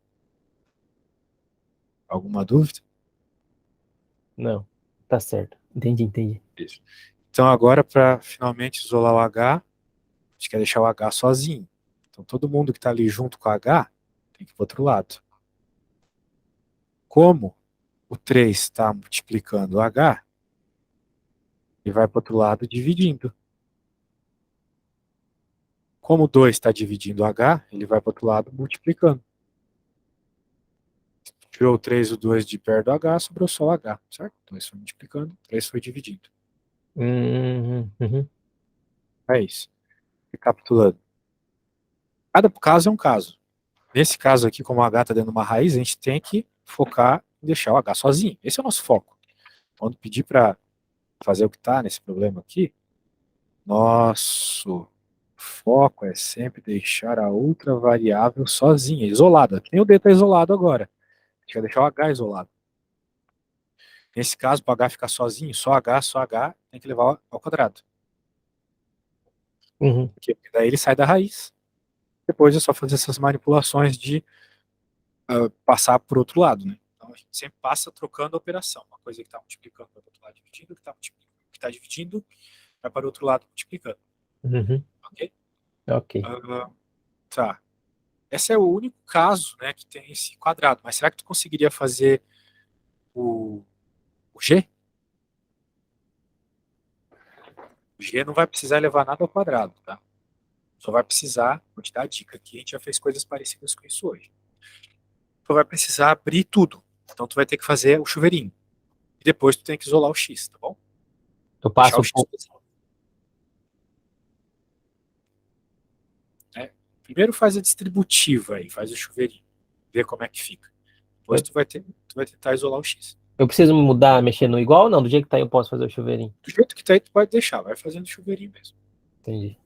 Alguma dúvida? Não, tá certo. Entendi. Isso. Então, agora, para finalmente isolar o H, a gente quer deixar o H sozinho. Então, todo mundo que está ali junto com o H tem que ir para o outro lado. Como o 3 está multiplicando o H, ele vai para o outro lado dividindo. Como o 2 está dividindo o H, ele vai para o outro lado multiplicando. Tirou o 3 e o 2 de perto do H, sobrou só o H, certo? 2 foi multiplicando, 3 foi dividindo. Uhum. É isso. Recapitulando. Cada caso é um caso. Nesse caso aqui, como o H está dentro de uma raiz, a gente tem que focar em deixar o H sozinho. Esse é o nosso foco. Quando pedir para fazer o que está nesse problema aqui, nosso foco é sempre deixar a outra variável sozinha, isolada. Nem o D está isolado agora. A gente vai deixar o H isolado. Nesse caso, para o H ficar sozinho, só H, tem que levar ao quadrado. Uhum. Porque daí ele sai da raiz. Depois é só fazer essas manipulações de passar por outro lado, né? Então a gente sempre passa trocando a operação. Uma coisa que está multiplicando para o outro lado dividindo, que está dividindo vai para o outro lado multiplicando. Ok? Ok. Tá. Esse é o único caso, né, que tem esse quadrado. Mas será que tu conseguiria fazer o G? O G não vai precisar levar nada ao quadrado, tá? Só vai precisar, vou te dar a dica aqui, a gente já fez coisas parecidas com isso hoje. Só vai precisar abrir tudo. Então tu vai ter que fazer o chuveirinho. E depois tu tem que isolar o X, tá bom? Eu Deixar passo o X sozinho. Né? Primeiro faz a distributiva aí, faz o chuveirinho. Vê como é que fica. Depois tu vai tentar isolar o X. Eu preciso mudar, mexer no igual ou não? Do jeito que tá aí eu posso fazer o chuveirinho. Do jeito que tá aí, tu pode deixar, vai fazendo chuveirinho mesmo. Entendi.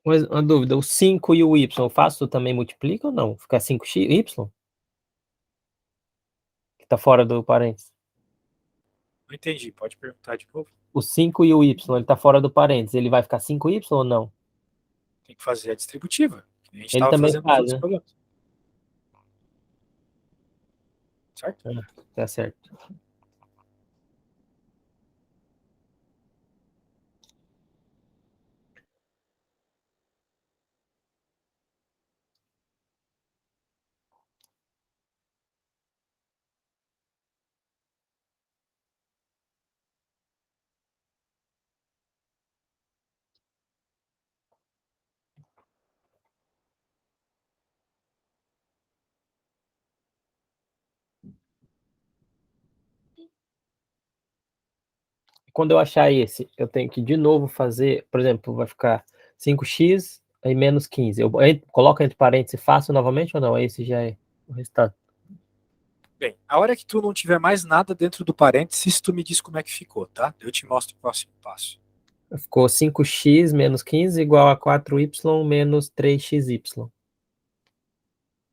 Mas uma dúvida, o 5 e o y, eu faço também multiplica ou não? Fica 5y? Que tá fora do parênteses. Não entendi, pode perguntar de novo. O 5 e o y, ele tá fora do parênteses, ele vai ficar 5y ou não? Tem que fazer a distributiva. Que a gente Ele estava também fazendo nos faz, outros né? problemas. Certo? Tá certo. Quando eu achar esse, eu tenho que de novo fazer, por exemplo, vai ficar 5x aí menos 15. Eu coloco entre parênteses e faço novamente ou não? Esse já é o resultado. Bem, a hora que tu não tiver mais nada dentro do parênteses, tu me diz como é que ficou, tá? Eu te mostro o próximo passo. Ficou 5x menos 15 igual a 4y menos 3xy.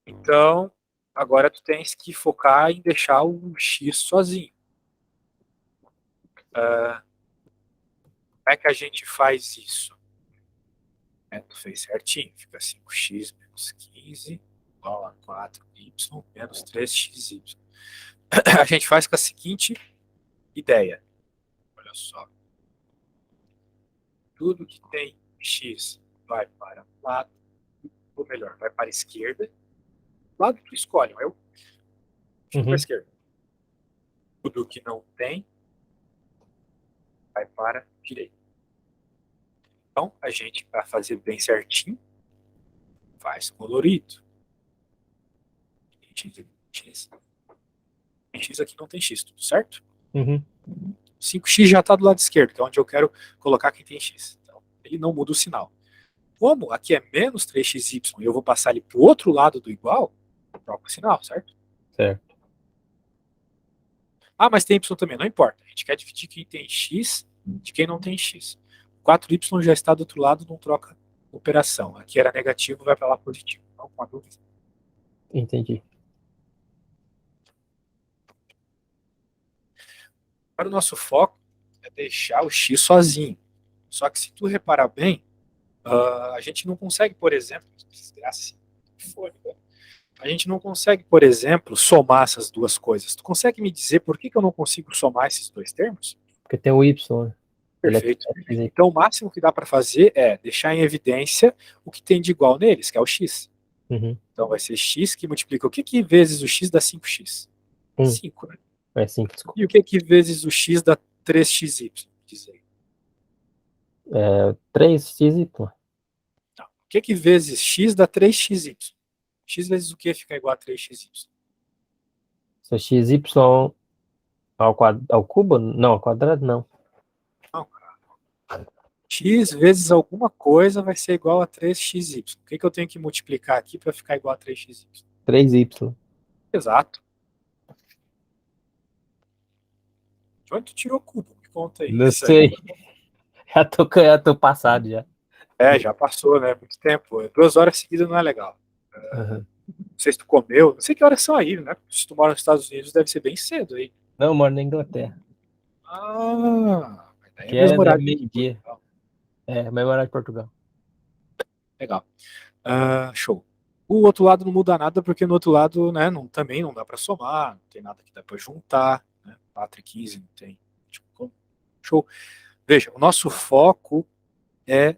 Então, agora tu tens que focar em deixar o X sozinho. Como é que a gente faz isso? Tu fez certinho, fica 5x menos 15 igual a 4y menos 3xy. A gente faz com a seguinte ideia. Olha só. Tudo que tem x vai para o lado, ou melhor, vai para a esquerda. O lado que tu escolhe, eu fico para a esquerda. Tudo que não tem vai para a direita. Então, a gente, para fazer bem certinho, faz colorido. X aqui não tem x, tudo certo? 5x já está do lado esquerdo, que é onde eu quero colocar quem tem x. Então, ele não muda o sinal. Como aqui é menos 3xy e eu vou passar ele para o outro lado do igual, eu troco o sinal, certo? Certo. Ah, mas tem y também, não importa. A gente quer dividir quem tem x de quem não tem x. 4y já está do outro lado, não troca operação. Aqui era negativo, vai para lá positivo. Então, com a dúvida. Entendi. Para o nosso foco é deixar o x sozinho. Só que se tu reparar bem, a gente não consegue, por exemplo, a gente não consegue, por exemplo, somar essas duas coisas. Tu consegue me dizer por que eu não consigo somar esses dois termos? Porque tem o y, né? Perfeito. Então, o máximo que dá para fazer é deixar em evidência o que tem de igual neles, que é o x. Então, vai ser x que multiplica o que vezes o x dá 5x? 5, né? É 5, desculpa. E o que vezes o x dá 3xy? Diz aí. 3xy. Não. O que vezes x dá 3xy? X vezes o que fica igual a 3xy? Se xy Ao cubo? Não, ao quadrado não. Não, cara. X vezes alguma coisa vai ser igual a 3xy. O que eu tenho que multiplicar aqui para ficar igual a 3xy? 3y. Exato. De onde tu tirou o cubo? Me conta aí. Não Isso aí. sei. Já tô passado já. Já passou, né? Muito tempo. 2 horas seguidas não é legal. Uhum. Não sei se tu comeu. Não sei que horas são aí, né? Se tu mora nos Estados Unidos, deve ser bem cedo aí. Não, eu moro na Inglaterra. Mas daí é Que mesmo é horário de meio-dia. Portugal. É, mesmo horário de Portugal. Legal. Show. O outro lado não muda nada, porque no outro lado, né, também não dá para somar, não tem nada que dá para juntar, né? 4 e 15 não tem. Tipo, show. Veja, o nosso foco é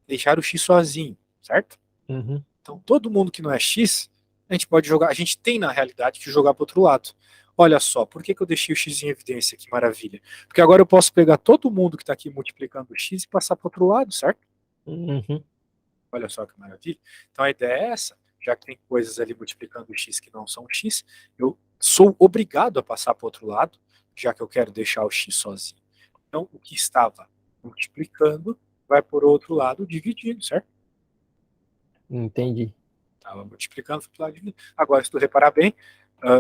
deixar o x sozinho, certo? Uhum. Então, todo mundo que não é x, a gente pode jogar, a gente tem na realidade que jogar para o outro lado. Olha só, por que eu deixei o x em evidência? Que maravilha. Porque agora eu posso pegar todo mundo que está aqui multiplicando o x e passar para o outro lado, certo? Uhum. Olha só que maravilha. Então a ideia é essa, já que tem coisas ali multiplicando x que não são x, eu sou obrigado a passar para o outro lado, já que eu quero deixar o x sozinho. Então o que estava multiplicando vai por outro lado dividindo, certo? Entendi. Estava multiplicando, foi para o lado dividindo. Agora, se tu reparar bem,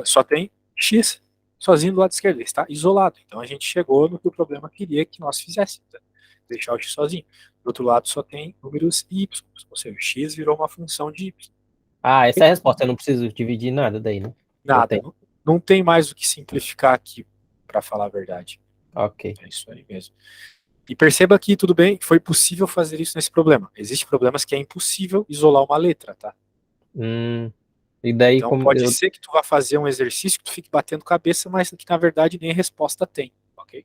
só tem x sozinho do lado esquerdo, ele está isolado. Então a gente chegou no que o problema queria que nós fizéssemos, né? Deixar o x sozinho. Do outro lado só tem números y, ou seja, o x virou uma função de y. Ah, essa é a resposta. Eu não preciso dividir nada daí, né? Nada, não tem mais o que simplificar aqui, para falar a verdade. Ok. É isso aí mesmo. E perceba que tudo bem, foi possível fazer isso nesse problema. Existem problemas que é impossível isolar uma letra, tá? E daí, Então pode ser que tu vá fazer um exercício que tu fique batendo cabeça, mas que na verdade nem resposta tem, ok?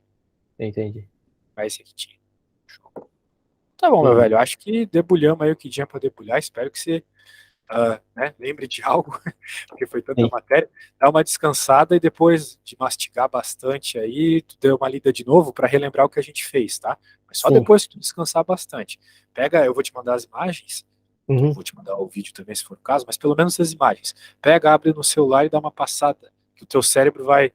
Entendi. Vai ser que tinha. Show. Tá bom, meu velho, acho que debulhamos aí o que tinha para debulhar, espero que você lembre de algo, porque foi tanta matéria, dá uma descansada e depois de mastigar bastante aí, tu deu uma lida de novo para relembrar o que a gente fez, tá? Mas só depois que tu descansar bastante. Eu vou te mandar as imagens, vou te mandar o vídeo também se for o caso, mas pelo menos as imagens. Pega, abre no celular e dá uma passada, que o teu cérebro vai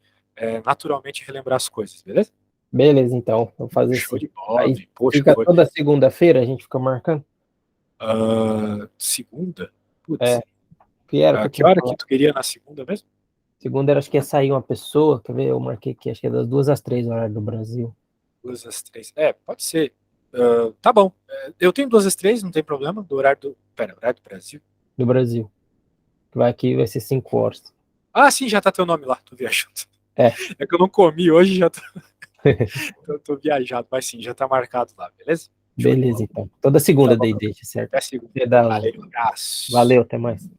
naturalmente relembrar as coisas, beleza? Beleza, então, vou fazer Show assim. de bola, Aí poxa, fica toda segunda-feira, a gente fica marcando? Segunda? Putz. Que era que eu Que tinha hora que falado? tu queria na segunda mesmo? Segunda era, acho que ia sair uma pessoa, quer ver? Eu marquei aqui, acho que é das 2 às 3 horário do Brasil. 2 às 3. Pode ser. Tá bom. Eu tenho 2 às 3, não tem problema. Do horário do. Pera, horário do Brasil? Do Brasil. Vai aqui, vai ser 5 horas. Ah, sim, já tá teu nome lá, tô viajando. É. É que eu não comi hoje, já tô viajado, mas sim, já tá marcado lá, beleza? Beleza, então. Toda segunda Tá bom, daí deixa, certo? até segunda. Valeu, Valeu, abraço. Valeu, até mais.